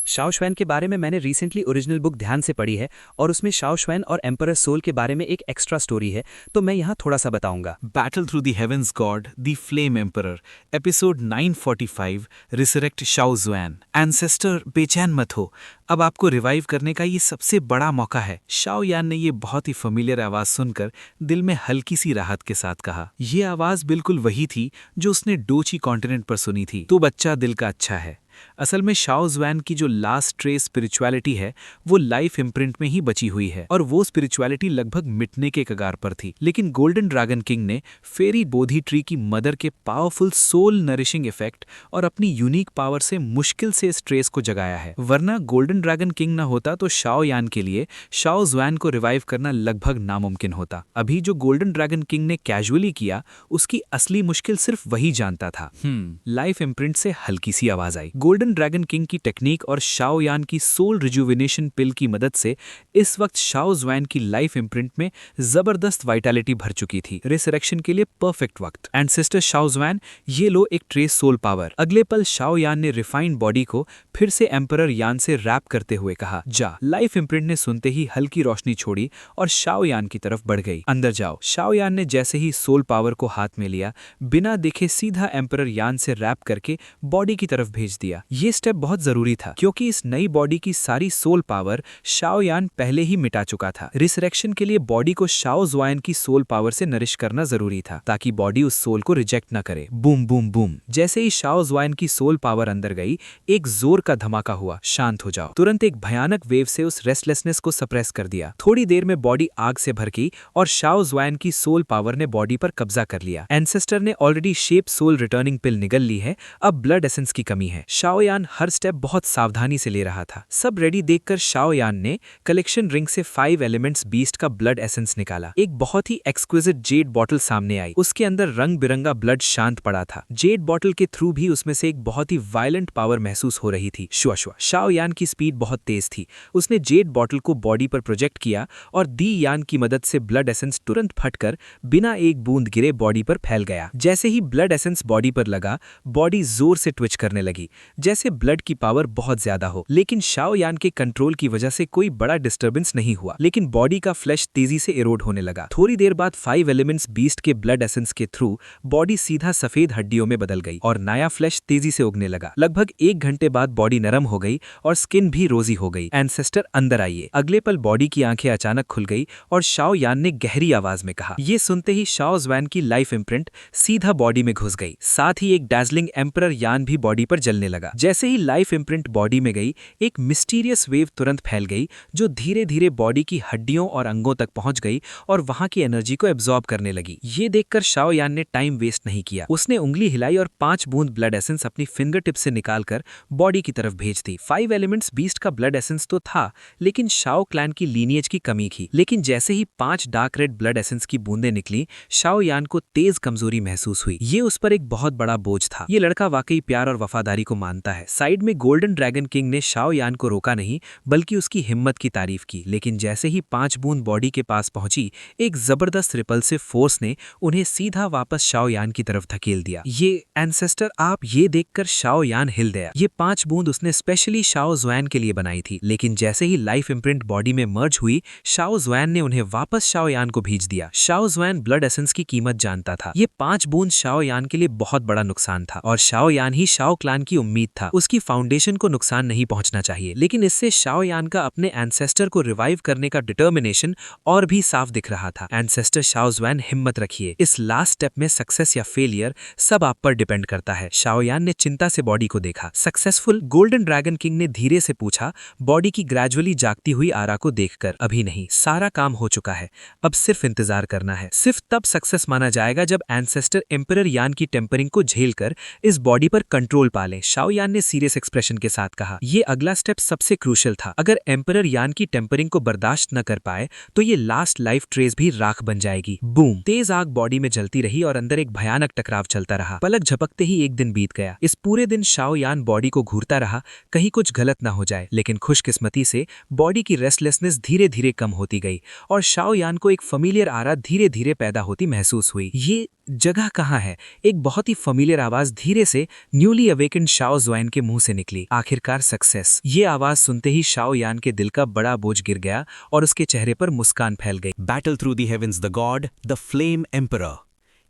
शाओ शुआन के बारे में मैंने रिसेंटली ओरिजिनल बुक ध्यान से पढ़ी है और उसमें शाओ शुआन और एम्परर सोल के बारे में एक एक्स्ट्रा स्टोरी है, तो मैं यहाँ थोड़ा सा बताऊंगा। Battle through the heavens God, the flame emperor, episode 945, resurrect Shao जुआन। एंसेस्टर, बेचैन मत हो, अब आपको रिवाइव करने का ये सबसे बड़ा मौका है। शाओ यान ने ये बहुत ही फेमिलियर आवाज सुनकर दिल में हल्की सी राहत के साथ कहा। ये आवाज बिल्कुल वही थी जो उसने डोची कॉन्टिनेंट पर सुनी थी। तो बच्चा दिल का अच्छा है। असल में शाओ जुआन की जो लास्ट ट्रेस स्पिरिचुअलिटी है वो लाइफ इम्प्रिंट में ही बची हुई है और वो स्पिरिचुअलिटी लगभग मिटने के कगार पर थी। लेकिन गोल्डन ड्रैगन किंग ने फेरी बोधी ट्री की मदर के पावरफुल सोल नरिशिंग इफेक्ट और अपनी यूनिक पावर से मुश्किल से इस ट्रेस को जगाया है। वरना गोल्डन ड्रैगन किंग न होता तो शाओ यान के लिए शाओ जुआन को रिवाइव करना लगभग नामुमकिन होता। अभी जो गोल्डन ड्रैगन किंग ने कैजुअली किया उसकी असली मुश्किल सिर्फ वही जानता था। लाइफ इम्प्रिंट से हल्की सी आवाज आई। गोल्डन ड्रैगन किंग की टेक्निक और शाओ यान की सोल रिजुविनेशन पिल की मदद से इस वक्त शाओ जुआन की लाइफ इम्प्रिंट में जबरदस्त वाइटैलिटी भर चुकी थी। रिसरेक्शन के लिए परफेक्ट वक्त। एंड सिस्टर शाओ जुआन, ये लो एक ट्रेस सोल पावर। अगले पल शाओ यान ने रिफाइंड बॉडी को फिर से एम्परर यान से रैप करते हुए कहा, जा। लाइफ इम्प्रिंट ने सुनते ही हल्की रोशनी छोड़ी और शाओ यान की तरफ बढ़ गई। अंदर जाओ। शाओ यान ने जैसे ही सोल पावर को हाथ में लिया, बिना देखे सीधा एम्परर यान से रैप करके बॉडी की तरफ भेज दिया। ये स्टेप बहुत जरूरी था क्योंकि इस नई बॉडी की सारी सोल पावर शाओ यान पहले ही मिटा चुका था। रिसरेक्शन के लिए बॉडी को शाओ जुआन की सोल पावर से नरिश करना जरूरी था ताकि बॉडी उस सोल को रिजेक्ट न करे। Boom boom boom. जैसे ही शाओ जुआन की सोल पावर अंदर गई, एक जोर का धमाका हुआ। शांत हो जाओ। तुरंत एक भयानक वेव से उस रेस्टलेसनेस को सप्रेस कर दिया। थोड़ी देर में बॉडी आग से भर गई और शाओ जुआन की सोल पावर ने बॉडी पर कब्जा कर लिया। एंसेस्टर ने ऑलरेडी शेप सोल रिटर्निंग पिल निगल ली है, अब ब्लड एसेंस की कमी है। शाओ यान हर स्टेप बहुत सावधानी से ले रहा था। सब रेडी देखकर शाओ यान ने कलेक्शन रिंग से 5 एलिमेंट्स बीस्ट का ब्लड एसेंस निकाला। एक बहुत ही एक्सक्विजिट जेड बॉटल सामने आई। उसके अंदर रंग बिरंगा ब्लड शांत पड़ा था। जेड बॉटल के थ्रू भी उसमें से एक बहुत ही वायलेंट पावर महसूस हो रही थी। शुआ शुआ। शाओ यान की स्पीड बहुत तेज थी। उसने जेड बॉटल को बॉडी पर प्रोजेक्ट किया और दी यान की मदद से ब्लड एसेंस तुरंत फटकर बिना एक बूंद गिरे बॉडी पर फैल गया। जैसे ही ब्लड एसेंस बॉडी पर लगा, बॉडी जोर से ट्विच करने लगी, जैसे ब्लड की पावर बहुत ज्यादा हो। लेकिन शाओ यान के कंट्रोल की वजह से कोई बड़ा डिस्टर्बेंस नहीं हुआ, लेकिन बॉडी का फ्लैश तेजी से इरोड होने लगा। थोड़ी देर बाद 5 एलिमेंट्स बीस्ट के ब्लड एसेंस के थ्रू बॉडी सीधा सफेद हड्डियों में बदल गई और नया फ्लैश तेजी से उगने लगा। लगभग 1 घंटे बाद बॉडी नरम हो गई और स्किन भी रोजी हो गई। एंसेस्टर अंदर आइए। अगले पल बॉडी की आंखें अचानक खुल गई और शाओ यान ने गहरी आवाज में कहा। ये सुनते ही शाओ जुआन की लाइफ इम्प्रिंट सीधा बॉडी में घुस गई। साथ ही एक डैजलिंग एम्परर यान भी बॉडी पर जलने लगा। जैसे ही लाइफ इम्प्रिंट बॉडी में गई, एक मिस्टीरियस वेव तुरंत फैल गई जो धीरे धीरे बॉडी की हड्डियों और अंगों तक पहुंच गई और वहां की एनर्जी को एब्जॉर्ब करने लगी। ये देखकर शाओ यान ने टाइम वेस्ट नहीं किया। उसने उंगली हिलाई और 5 बूंद ब्लड एसेंस अपनी फिंगर टिप से निकालकर बॉडी की तरफ भेज दी। 5 एलिमेंट्स बीस्ट का ब्लड एसेंस तो था, लेकिन शाओ क्लैन की लीनिएज की कमी थी। लेकिन जैसे ही 5 डार्क रेड ब्लड एसेंस की बूंदें निकली, शाओ यान को तेज कमजोरी महसूस हुई। ये उस पर एक बहुत बड़ा बोझ था। ये लड़का वाकई प्यार और वफादारी को मानता है। साइड में गोल्डन ड्रैगन किंग ने शाओ यान को रोका नहीं, बल्कि उसकी हिम्मत की तारीफ की। लेकिन जैसे ही 5 बूंद बॉडी के पास पहुंची, एक जबरदस्त रिपल्सिव फोर्स ने उन्हें सीधा वापस शाओ यान की तरफ धकेल दिया। ये एंसेस्टर, आप ये देखकर शाओ यान हिल गया। ये 5 बूंद उसने स्पेशली शाओ जुआन के लिए बनाई थी। लेकिन जैसे ही लाइफ इम्प्रिंट बॉडी में मर्ज हुई, शाओ जुआन ने उन्हें वापस शाओ यान को भेज दिया। शाओ जुआन ब्लड एसेंस की कीमत जानता था। ये 5 बूंद शाओ यान के लिए बहुत बड़ा नुकसान था और शाओ यान ही शाओ क्लैन की उम्मीद उम्मीद था, उसकी फाउंडेशन को नुकसान नहीं पहुंचना चाहिए। लेकिन इससे शाओ यान का अपने एंसेस्टर को रिवाइव करने का डिटर्मिनेशन और भी साफ दिख रहा था। एंसेस्टर शाओ ज़ुआन, हिम्मत रखिए, इस लास्ट स्टेप में सक्सेस या फेलियर सब आप पर डिपेंड करता है। शाओ यान ने चिंता से बॉडी को देखा। सक्सेसफुल? गोल्डन ड्रैगन किंग ने धीरे से पूछा, बॉडी की ग्रेजुअली जागती हुई आरा को देखकर। अभी नहीं, सारा काम हो चुका है, अब सिर्फ इंतजार करना है। सिर्फ तब सक्सेस माना जाएगा जब एंसेस्टर एम्परर यान की टेम्परिंग को झेलकर इस बॉडी पर कंट्रोल पा ले। शाओ यान ने सीरियस एक्सप्रेशन के साथ कहा। ये अगला स्टेप सबसे क्रूशियल था। अगर एम्परर यान की टेम्परिंग को बर्दाश्त न कर पाए तो ये लास्ट लाइफ ट्रेस भी राख बन जाएगी। बूम! तेज आग बॉडी में जलती रही और अंदर एक भयानक टकराव चलता रहा। पलक झपकते ही एक दिन बीत गया। इस पूरे दिन शाओ यान बॉडी को घूरता रहा, कहीं कुछ गलत ना हो जाए। लेकिन खुशकिस्मती से बॉडी की रेस्टलेसनेस धीरे धीरे कम होती गई और शाओ यान को एक फैमिलियर आरा धीरे धीरे पैदा होती महसूस हुई। ये जगह कहाँ है? एक बहुत ही फैमिलियर आवाज धीरे से न्यूली अवेकेंड शाओ ज़ुआन के मुंह से निकली। आखिरकार सक्सेस। ये आवाज सुनते ही शाओ यान के दिल का बड़ा बोझ गिर गया और उसके चेहरे पर मुस्कान फैल गई। Battle through the heavens, the God, the flame emperor.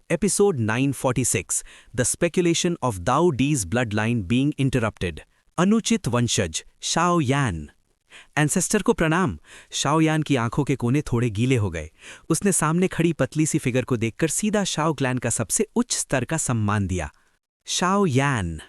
Episode 946, the speculation of दाओ डीज ब्लड लाइन बीइंग इंटरप्टेड। अनुचित वंशज शाओ यान। एंसेस्टर को प्रणाम। शाओ यान की आंखों के कोने थोड़े गीले हो गए। उसने सामने खड़ी पतली सी फिगर को देखकर सीधा शाओ क्लैन का सबसे उच्च स्तर का सम्मान दिया। शाओ यान,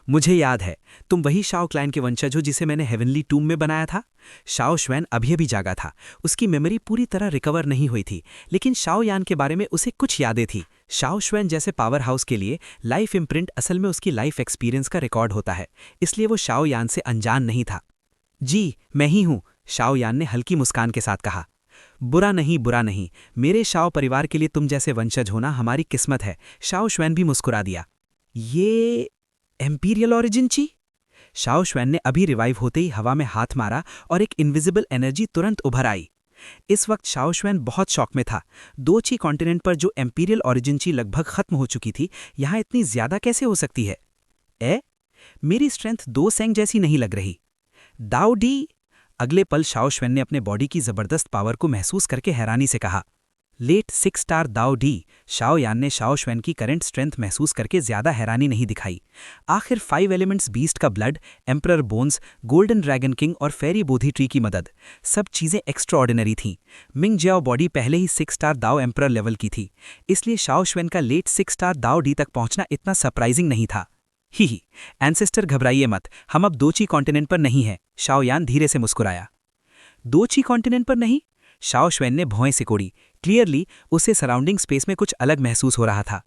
मुझे याद है, तुम वही शाओ क्लैन के वंशज हो जिसे मैंने हेवनली टूम में बनाया था। शाओ श्वेन अभी अभी जागा था। उसकी मेमोरी पूरी तरह रिकवर नहीं हुई थी, लेकिन शाओ यान के बारे में उसे कुछ यादें थी। शाओ श्वेन जैसे पावर हाउस के लिए लाइफ इम्प्रिंट असल में उसकी लाइफ एक्सपीरियंस का रिकॉर्ड होता है, इसलिए वो शाओ यान से अनजान नहीं था। जी, मैं ही हूँ, शाओ यान ने हल्की मुस्कान के साथ कहा। बुरा नहीं, मेरे शाओ परिवार के लिए तुम जैसे वंशज होना हमारी किस्मत है। शाओ श्वेन भी मुस्कुरा दिया। ये एम्पीरियल ओरिजिन ची? शाओ श्वेन ने अभी रिवाइव होते ही हवा में हाथ मारा और एक इनविजिबल एनर्जी तुरंत उभर आई। इस वक्त शाओ श्वेन बहुत शॉक में था। दो ची कॉन्टिनेंट पर जो एम्पीरियल ओरिजिन ची लगभग खत्म हो चुकी थी, यहाँ इतनी ज्यादा कैसे हो सकती है? मेरी स्ट्रेंथ 2 सेंग जैसी नहीं लग रही। दाओ डी? अगले पल शाओ श्वेन ने अपने बॉडी की जबरदस्त पावर को महसूस करके हैरानी से कहा। लेट 6 स्टार दाओ डी। शाओ यान ने शाओ श्वेन की करंट स्ट्रेंथ महसूस करके ज्यादा हैरानी नहीं दिखाई। आखिर 5 एलिमेंट्स बीस्ट का blood, emperor bones, golden dragon king और फेरी बोधी ट्री की मदद, सब चीजें एक्स्ट्राऑर्डिनरी थीं। मिंग जियाओ बॉडी पहले ही 6 स्टार दाओ एम्परर लेवल की थी, इसलिए शाओ श्वेन का लेट 6 स्टार दाओ डी तक पहुंचना इतना सरप्राइजिंग नहीं था। ही एंसेस्टर, घबराइए मत, हम अब दो ची कॉन्टिनेंट पर नहीं हैं। शाओ यान धीरे से मुस्कुराया। दो ची कॉन्टिनेंट पर नहीं? शाओ श्वेन ने भौएं सिकोड़ी। क्लियरली उसे सराउंडिंग स्पेस में कुछ अलग महसूस हो रहा था।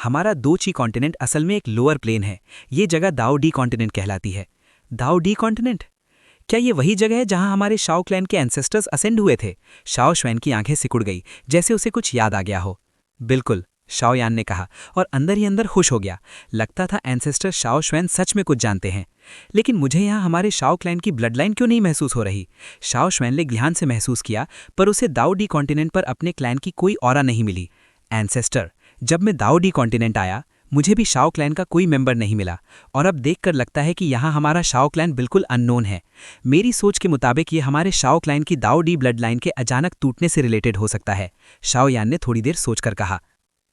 हमारा दो ची कॉन्टिनेंट असल में एक लोअर प्लेन है। ये जगह दाओ डी कॉन्टिनेंट कहलाती है। दाओ डी कॉन्टिनेंट? क्या ये वही जगह है जहां हमारे शाओ क्लैन के एंसेस्टर्स असेंड हुए थे? शाओ श्वेन की आंखें सिकुड़ गई, जैसे उसे कुछ याद आ गया हो। बिल्कुल, शाओ यान ने कहा और अंदर ही अंदर खुश हो गया। लगता था एंसेस्टर शाओ श्वेन सच में कुछ जानते हैं। लेकिन मुझे यहाँ हमारे शाओ क्लैन की ब्लड लाइन क्यों नहीं महसूस हो रही? शाओ श्वेन ने ध्यान से महसूस किया, पर उसे दाओ डी कॉन्टिनेंट पर अपने क्लैन की कोई ऑरा नहीं मिली। एंसेस्टर, जब मैं दाओ डी कॉन्टिनेंट आया, मुझे भी शाओ क्लैन का कोई मेंबर नहीं मिला, और अब देखकर लगता है कि यहाँ हमारा शाओ क्लैन बिल्कुल अननोन है। मेरी सोच के मुताबिक ये हमारे शाओ क्लैन की दाओ डी ब्लड लाइन के अचानक टूटने से रिलेटेड हो सकता है। शाओ यान ने थोड़ी देर सोचकर कहा।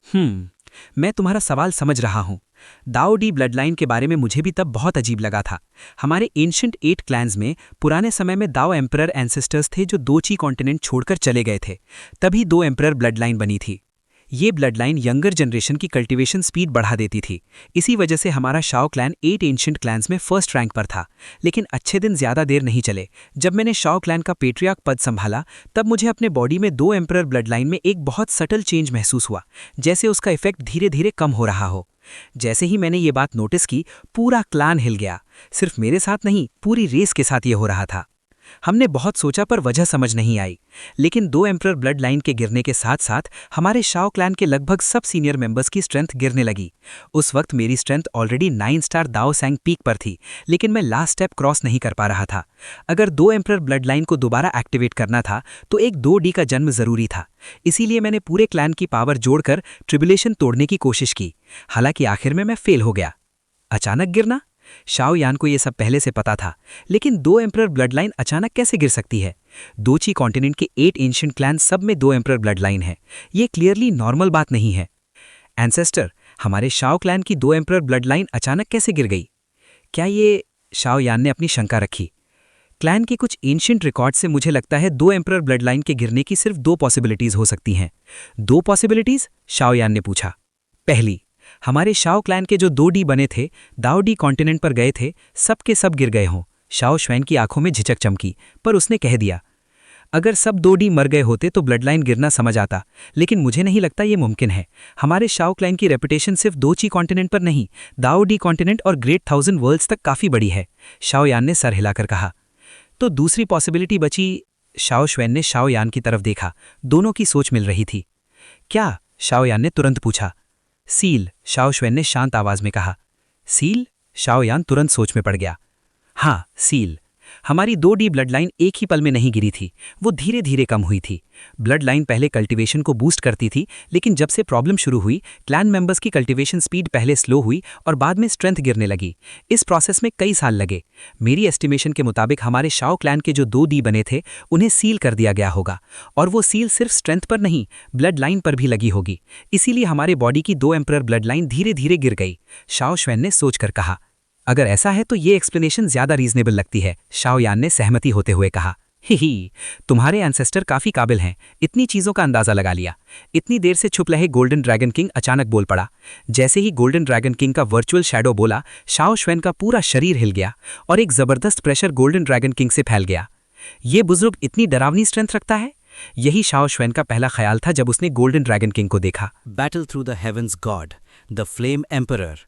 मैं तुम्हारा सवाल समझ रहा हूँ। दाओ डी ब्लड लाइन के बारे में मुझे भी तब बहुत अजीब लगा था। हमारे एंशिएंट 8 क्लैन्स में पुराने समय में दाओ एम्परर एंसेस्टर्स थे जो दो ची कॉन्टिनेंट छोड़कर चले गए थे। तभी 2 एम्परर ब्लड लाइन बनी थी। ये ब्लड लाइन यंगर जनरेशन की कल्टीवेशन स्पीड बढ़ा देती थी। इसी वजह से हमारा शाओ क्लैन 8 एंशिएंट क्लैन्स में फर्स्ट रैंक पर था। लेकिन अच्छे दिन ज़्यादा देर नहीं चले। जब मैंने शाओ क्लैन का पेट्रियार्क पद संभाला, तब मुझे अपने बॉडी में 2 एम्परर ब्लड लाइन में एक बहुत सटल चेंज महसूस हुआ, जैसे उसका इफेक्ट धीरे धीरे कम हो रहा हो। जैसे ही मैंने ये बात नोटिस की, पूरा क्लान हिल गया। सिर्फ मेरे साथ नहीं, पूरी रेस के साथ ये हो रहा था। हमने बहुत सोचा पर वजह समझ नहीं आई। लेकिन 2 एम्परर ब्लड लाइन के गिरने के साथ साथ हमारे शाओ क्लैन के लगभग सब सीनियर मेंबर्स की स्ट्रेंथ गिरने लगी। उस वक्त मेरी स्ट्रेंथ ऑलरेडी 9 स्टार दाओ सैंग पीक पर थी, लेकिन मैं लास्ट स्टेप क्रॉस नहीं कर पा रहा था। अगर 2 एम्परर ब्लड लाइन को दोबारा एक्टिवेट करना था तो एक 2D का जन्म जरूरी था। इसीलिए मैंने पूरे क्लैन की पावर जोड़कर ट्रिब्यूलेशन तोड़ने की कोशिश की। हालांकि आखिर में मैं फेल हो गया। अचानक गिरना? शाओ यान को यह सब पहले से पता था, लेकिन 2 एम्परर ब्लड लाइन अचानक कैसे गिर सकती है? दो ची कॉन्टिनेंट के 8 एंशिएंट क्लैन सब में 2 एम्परर ब्लड लाइन है। ये क्लियरली नॉर्मल बात नहीं है। एंसेस्टर, हमारे शाओ क्लैन की 2 एम्परर ब्लड लाइन अचानक कैसे गिर गई? क्या ये शाओयान ने अपनी शंका रखी। क्लैन के कुछ एंशिएंट रिकॉर्ड से मुझे लगता है 2 एम्परर ब्लड लाइन के गिरने की सिर्फ 2 पॉसिबिलिटीज हो सकती हैं। 2 पॉसिबिलिटीज? शाओयान ने पूछा। पहली, हमारे शाओ क्लैन के जो 2 डी बने थे, दाओ डी कॉन्टिनेंट पर गए थे, सब के सब गिर गए हों। शाओ श्वैन की आंखों में झिझक चमकी, पर उसने कह दिया, अगर सब 2 डी मर गए होते तो ब्लड लाइन गिरना समझ आता, लेकिन मुझे नहीं लगता ये मुमकिन है। हमारे शाओ क्लैन की रेपुटेशन सिर्फ 2 ची कॉन्टिनेंट पर नहीं, दाओ डी कॉन्टिनेंट और ग्रेट 1000 वर्ल्ड्स तक काफ़ी बड़ी है। शाओयान ने सर हिलाकर कहा। तो दूसरी पॉसिबिलिटी बची। शाओ श्वैन ने शाओयान की तरफ देखा। दोनों की सोच मिल रही थी। क्या? शाओयान ने तुरंत पूछा। सील, शाओ श्वैन ने शांत आवाज में कहा। सील? शाओयान तुरंत सोच में पड़ गया। हाँ, सील। हमारी 2 डी ब्लड लाइन एक ही पल में नहीं गिरी थी, वो धीरे धीरे कम हुई थी। ब्लड लाइन पहले कल्टीवेशन को बूस्ट करती थी, लेकिन जब से प्रॉब्लम शुरू हुई, क्लैन मेंबर्स की कल्टीवेशन स्पीड पहले स्लो हुई और बाद में स्ट्रेंथ गिरने लगी। इस प्रोसेस में कई साल लगे। मेरी एस्टिमेशन के मुताबिक हमारे शाओ क्लैन के जो 2 डी बने थे, उन्हें सील कर दिया गया होगा, और वो सील सिर्फ स्ट्रेंथ पर नहीं, ब्लड लाइन पर भी लगी होगी। इसीलिए हमारे बॉडी की 2 एम्परर ब्लड लाइन धीरे धीरे गिर गई। शाओ श्वैन ने सोचकर कहा। अगर ऐसा है तो ये एक्सप्लेनेशन ज्यादा रीजनेबल लगती है, शाओयान ने सहमति होते हुए कहा। ही, तुम्हारे एंसेस्टर काफी काबिल हैं, इतनी चीजों का अंदाजा लगा लिया। इतनी देर से छुप रहे गोल्डन ड्रैगन किंग अचानक बोल पड़ा। जैसे ही गोल्डन ड्रैगन किंग का वर्चुअल शैडो बोला, शाओ श्वैन का पूरा शरीर हिल गया और एक जबरदस्त प्रेशर गोल्डन ड्रैगन किंग से फैल गया। ये बुजुर्ग इतनी डरावनी स्ट्रेंथ रखता है? यही शाओ श्वैन का पहला ख्याल था जब उसने गोल्डन ड्रैगन किंग को देखा। Battle through the heavens god, the flame emperor,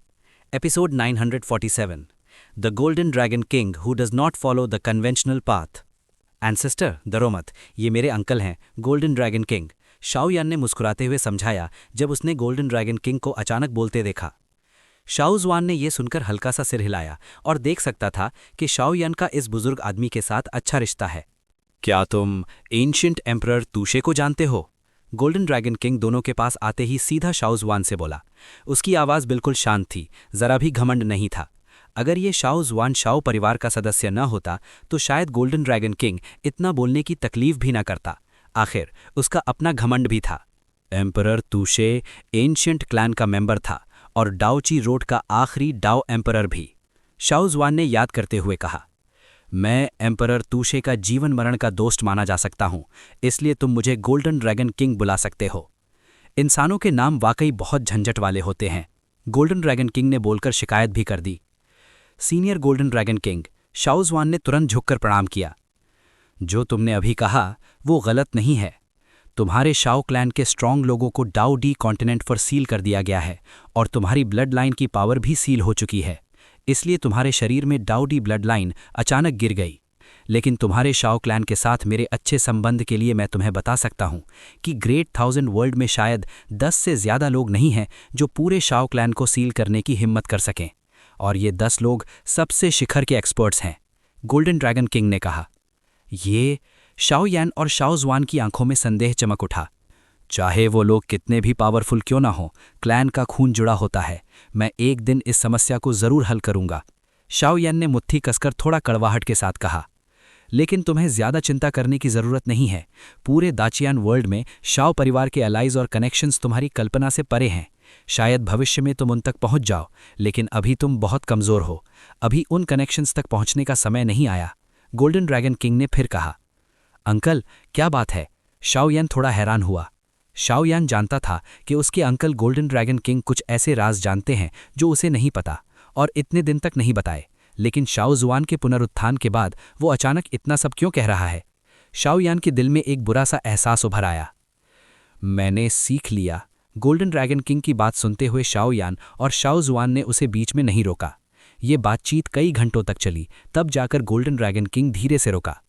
episode 947, The Golden Dragon King who does not follow the conventional path. Ancestor, डरो मत, ये मेरे अंकल हैं, गोल्डन ड्रैगन किंग, शाओयान ने मुस्कुराते हुए समझाया जब उसने गोल्डन ड्रैगन किंग को अचानक बोलते देखा। शाओ जुआन ने यह सुनकर हल्का सा सिर हिलाया और देख सकता था कि शाओयान का इस बुजुर्ग आदमी के साथ अच्छा रिश्ता है। क्या तुम एंशिएंट एम्परर तूशे को जानते हो? गोल्डन ड्रैगन किंग दोनों के पास आते ही सीधा शाओ जुआन से बोला। उसकी आवाज़ बिल्कुल शांत थी, जरा भी घमंड नहीं था। अगर ये शाओ जुआन शाओ परिवार का सदस्य न होता तो शायद गोल्डन ड्रैगन किंग इतना बोलने की तकलीफ भी न करता। आखिर उसका अपना घमंड भी था। एम्परर तूशे एंशिएंट क्लैन का मेंबर था और डाओची रोड का आखिरी डाओ एम्परर भी, शाओ जुआन ने याद करते हुए कहा। मैं एम्परर तूशे का जीवन मरण का दोस्त माना जा सकता हूं, इसलिए तुम मुझे गोल्डन ड्रैगन किंग बुला सकते हो। इंसानों के नाम वाकई बहुत झंझट वाले होते हैं, गोल्डन ड्रैगन किंग ने बोलकर शिकायत भी कर दी। Senior golden dragon king, Xiao Xuan ने तुरंत झुककर प्रणाम किया। जो तुमने अभी कहा वो गलत नहीं है। तुम्हारे शाओ क्लैन के स्ट्रांग लोगों को डाओ डी कॉन्टिनेंट पर सील कर दिया गया है और तुम्हारी ब्लड लाइन की पावर भी सील हो चुकी है, इसलिए तुम्हारे शरीर में डाओ डी ब्लड लाइन अचानक गिर गई। लेकिन तुम्हारे शाओ क्लैन के साथ मेरे अच्छे संबंध के लिए मैं तुम्हें बता सकता हूं कि ग्रेट 1000 वर्ल्ड में शायद 10 से ज़्यादा लोग नहीं हैं जो पूरे शाओ क्लैन को सील करने की हिम्मत कर सकें, और ये 10 लोग सबसे शिखर के एक्सपर्ट्स हैं, गोल्डन ड्रैगन किंग ने कहा। ये शाओयान और शाओ जुआन की आंखों में संदेह चमक उठा। चाहे वो लोग कितने भी पावरफुल क्यों ना हो, क्लैन का खून जुड़ा होता है। मैं एक दिन इस समस्या को जरूर हल करूंगा, शाओयान ने मुट्ठी कसकर थोड़ा कड़वाहट के साथ कहा। लेकिन तुम्हें ज्यादा चिंता करने की जरूरत नहीं है। पूरे दाचियान वर्ल्ड में शाओ परिवार के अलाइज और कनेक्शंस तुम्हारी कल्पना से परे हैं। शायद भविष्य में तुम उन तक पहुंच जाओ, लेकिन अभी तुम बहुत कमजोर हो। अभी उन कनेक्शंस तक पहुंचने का समय नहीं आया, गोल्डन ड्रैगन किंग ने फिर कहा। अंकल, क्या बात है? शाओयान थोड़ा हैरान हुआ। शाओयान जानता था कि उसके अंकल गोल्डन ड्रैगन किंग कुछ ऐसे राज जानते हैं जो उसे नहीं पता और इतने दिन तक नहीं बताए, लेकिन शाओ जुआन के पुनरुत्थान के बाद वो अचानक इतना सब क्यों कह रहा है? शाओयान के दिल में एक बुरा सा एहसास उभर आया। मैंने सीख लिया। गोल्डन ड्रैगन किंग की बात सुनते हुए शाओयान और शाओ जुआन ने उसे बीच में नहीं रोका। ये बातचीत कई घंटों तक चली, तब जाकर गोल्डन ड्रैगन किंग धीरे से रोका।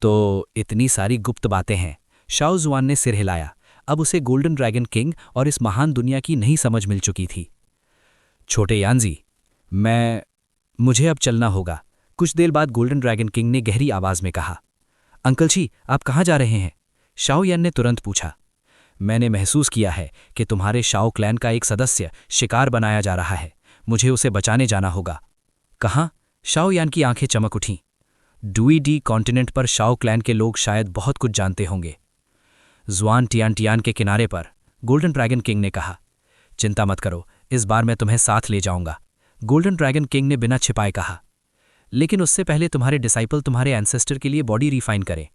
तो इतनी सारी गुप्त बातें हैं, शाओ जुआन ने सिर हिलाया। अब उसे गोल्डन ड्रैगन किंग और इस महान दुनिया की नई समझ मिल चुकी थी। छोटे यानजी, मुझे अब चलना होगा, कुछ देर बाद गोल्डन ड्रैगन किंग ने गहरी आवाज में कहा। अंकल जी, आप कहाँ जा रहे हैं? शाओयान ने तुरंत पूछा। मैंने महसूस किया है कि तुम्हारे शाओ क्लैन का एक सदस्य शिकार बनाया जा रहा है, मुझे उसे बचाने जाना होगा। कहाँ? शाओयान की आंखें चमक उठीं। डुई डी कॉन्टिनेंट पर शाओ क्लैन के लोग शायद बहुत कुछ जानते होंगे। जुआन टियान के किनारे पर, गोल्डन ड्रैगन किंग ने कहा। चिंता मत करो, इस बार मैं तुम्हें साथ ले जाऊंगा। गोल्डन ड्रैगन किंग ने बिना छिपाए कहा। लेकिन उससे पहले तुम्हारे डिसाइपल तुम्हारे एंसेस्टर के लिए बॉडी रिफाइन करें।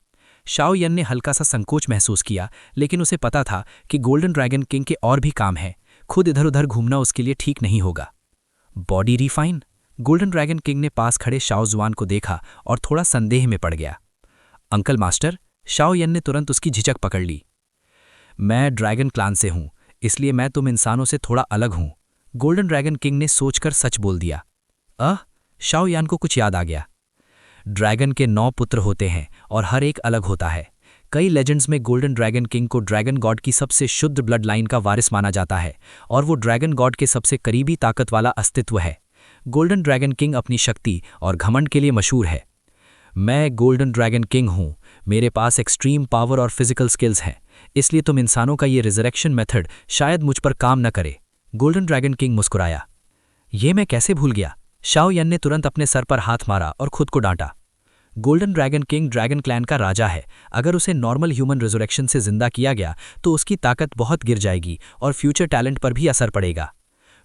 शाओ यन ने हल्का सा संकोच महसूस किया, लेकिन उसे पता था कि गोल्डन ड्रैगन किंग के और भी काम हैं, खुद इधर उधर घूमना उसके लिए ठीक नहीं होगा। Body refine? Golden dragon king ने पास खड़े शाओ जुआन को देखा और थोड़ा संदेह में पड़ गया। अंकल मास्टर, शाओ यन ने तुरंत उसकी झिझक पकड़ ली। मैं ड्रैगन क्लान से हूं, इसलिए मैं तुम इंसानों से थोड़ा अलग हूं। गोल्डन ड्रैगन किंग ने सोचकर सच बोल दिया। शाओ यान को कुछ याद आ गया। ड्रैगन के 9 पुत्र होते हैं और हर एक अलग होता है। कई लेजेंड्स में गोल्डन ड्रैगन किंग को ड्रैगन गॉड की सबसे शुद्ध ब्लड लाइन का वारिस माना जाता है और वो ड्रैगन गॉड के सबसे करीबी ताकत वाला अस्तित्व है। गोल्डन ड्रैगन किंग अपनी शक्ति और घमंड के लिए मशहूर है। मैं गोल्डन ड्रैगन किंग हूं, मेरे पास एक्सट्रीम पावर और फिजिकल स्किल्स हैं, इसलिए तुम इंसानों का ये रिजरेक्शन मेथड शायद मुझ पर काम न करे। गोल्डन ड्रैगन किंग मुस्कुराया। ये मैं कैसे भूल गया? शाओ यन ने तुरंत अपने सर पर हाथ मारा और खुद को डांटा। Golden dragon king dragon clan का राजा है। अगर उसे नॉर्मल ह्यूमन रिजरेक्शन से जिंदा किया गया तो उसकी ताकत बहुत गिर जाएगी और फ्यूचर टैलेंट पर भी असर पड़ेगा।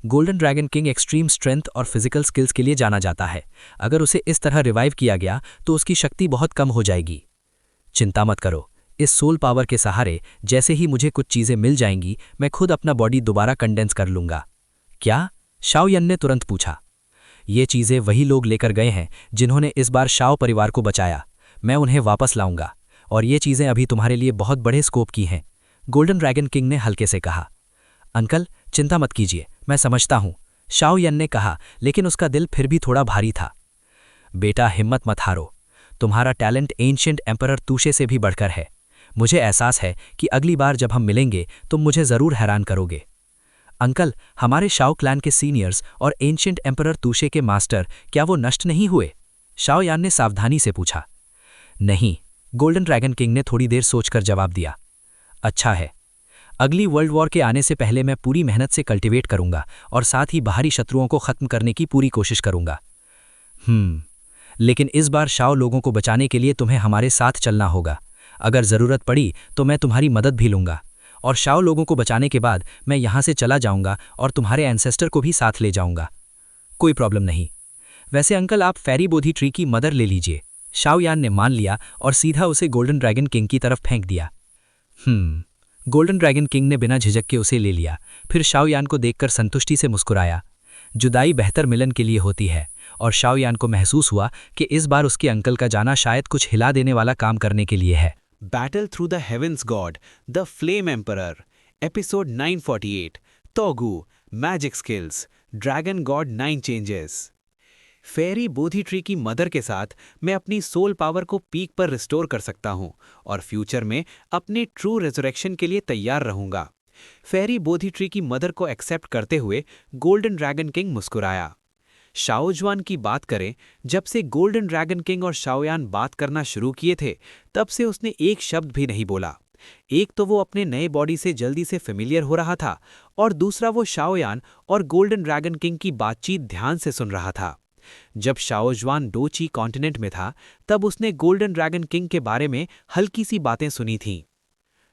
Golden dragon king extreme strength और फिजिकल स्किल्स के लिए जाना जाता है। अगर उसे इस तरह रिवाइव किया गया तो उसकी शक्ति बहुत कम हो जाएगी। चिंता मत करो, इस सोल पावर के सहारे जैसे ही मुझे कुछ चीजें मिल जाएंगी, मैं खुद अपना बॉडी दोबारा कंडेंस कर लूंगा। क्या? शाओ यन ने तुरंत पूछा। ये चीजें वही लोग लेकर गए हैं जिन्होंने इस बार शाओ परिवार को बचाया। मैं उन्हें वापस लाऊंगा और ये चीजें अभी तुम्हारे लिए बहुत बड़े स्कोप की हैं। गोल्डन ड्रैगन किंग ने हल्के से कहा। अंकल, चिंता मत कीजिए, मैं समझता हूं, शाओ यन ने कहा, लेकिन उसका दिल फिर भी थोड़ा भारी था। बेटा, हिम्मत मत हारो, तुम्हारा टैलेंट एंशिएंट एम्परर तूशे से भी बढ़कर है। मुझे एहसास है कि अगली बार जब हम मिलेंगे तुम मुझे जरूर हैरान करोगे। अंकल, हमारे शाओ क्लैन के सीनियर्स और एंशिएंट एम्परर तूशे के मास्टर, क्या वो नष्ट नहीं हुए? शाओ यान ने सावधानी से पूछा। नहीं, गोल्डन ड्रैगन किंग ने थोड़ी देर सोचकर जवाब दिया। अच्छा है, अगली वर्ल्ड वॉर के आने से पहले मैं पूरी मेहनत से कल्टीवेट करूंगा और साथ ही बाहरी शत्रुओं को खत्म करने की पूरी कोशिश करूंगा। लेकिन इस बार शाओ लोगों को बचाने के लिए तुम्हें हमारे साथ चलना होगा। अगर जरूरत पड़ी तो मैं तुम्हारी मदद भी लूंगा और शाओ लोगों को बचाने के बाद मैं यहां से चला जाऊंगा और तुम्हारे एंसेस्टर को भी साथ ले जाऊंगा। कोई प्रॉब्लम नहीं। वैसे अंकल, आप फेरी बोधी ट्री की मदर ले लीजिए। शाओ यान ने मान लिया और सीधा उसे गोल्डन ड्रैगन किंग की तरफ फेंक दिया। गोल्डन ड्रैगन किंग ने बिना झिझक के उसे ले लिया, फिर शाओ यान को देखकर संतुष्टि से मुस्कुराया। जुदाई बेहतर मिलन के लिए होती है और शाओ यान को महसूस हुआ कि इस बार उसके अंकल का जाना शायद कुछ हिला देने वाला काम करने के लिए है। Battle through the Heavens God, The Flame Emperor, Episode 948, Togu, Magic Skills, Dragon God 9 Changes। Pheri Bodhi tree की मदर के साथ मैं अपनी सोल पावर को पीक पर रिस्टोर कर सकता हूं और फ्यूचर में अपने ट्रू रेजरेक्शन के लिए तैयार रहूंगा। फेरी बोधी ट्री की मदर को एक्सेप्ट करते हुए गोल्डन ड्रैगन किंग मुस्कुराया। शाओजुआन की बात करें, जब से गोल्डन ड्रैगन किंग और शाओयान बात करना शुरू किए थे तब से उसने एक शब्द भी नहीं बोला। एक तो वो अपने नए बॉडी से जल्दी से फेमिलियर हो रहा था और दूसरा वो शाओयान और गोल्डन ड्रैगन किंग की बातचीत ध्यान से सुन रहा था। जब शाओजुआन डोची कॉन्टिनेंट में था तब उसने गोल्डन ड्रैगन किंग के बारे में हल्की सी बातें सुनी थीं।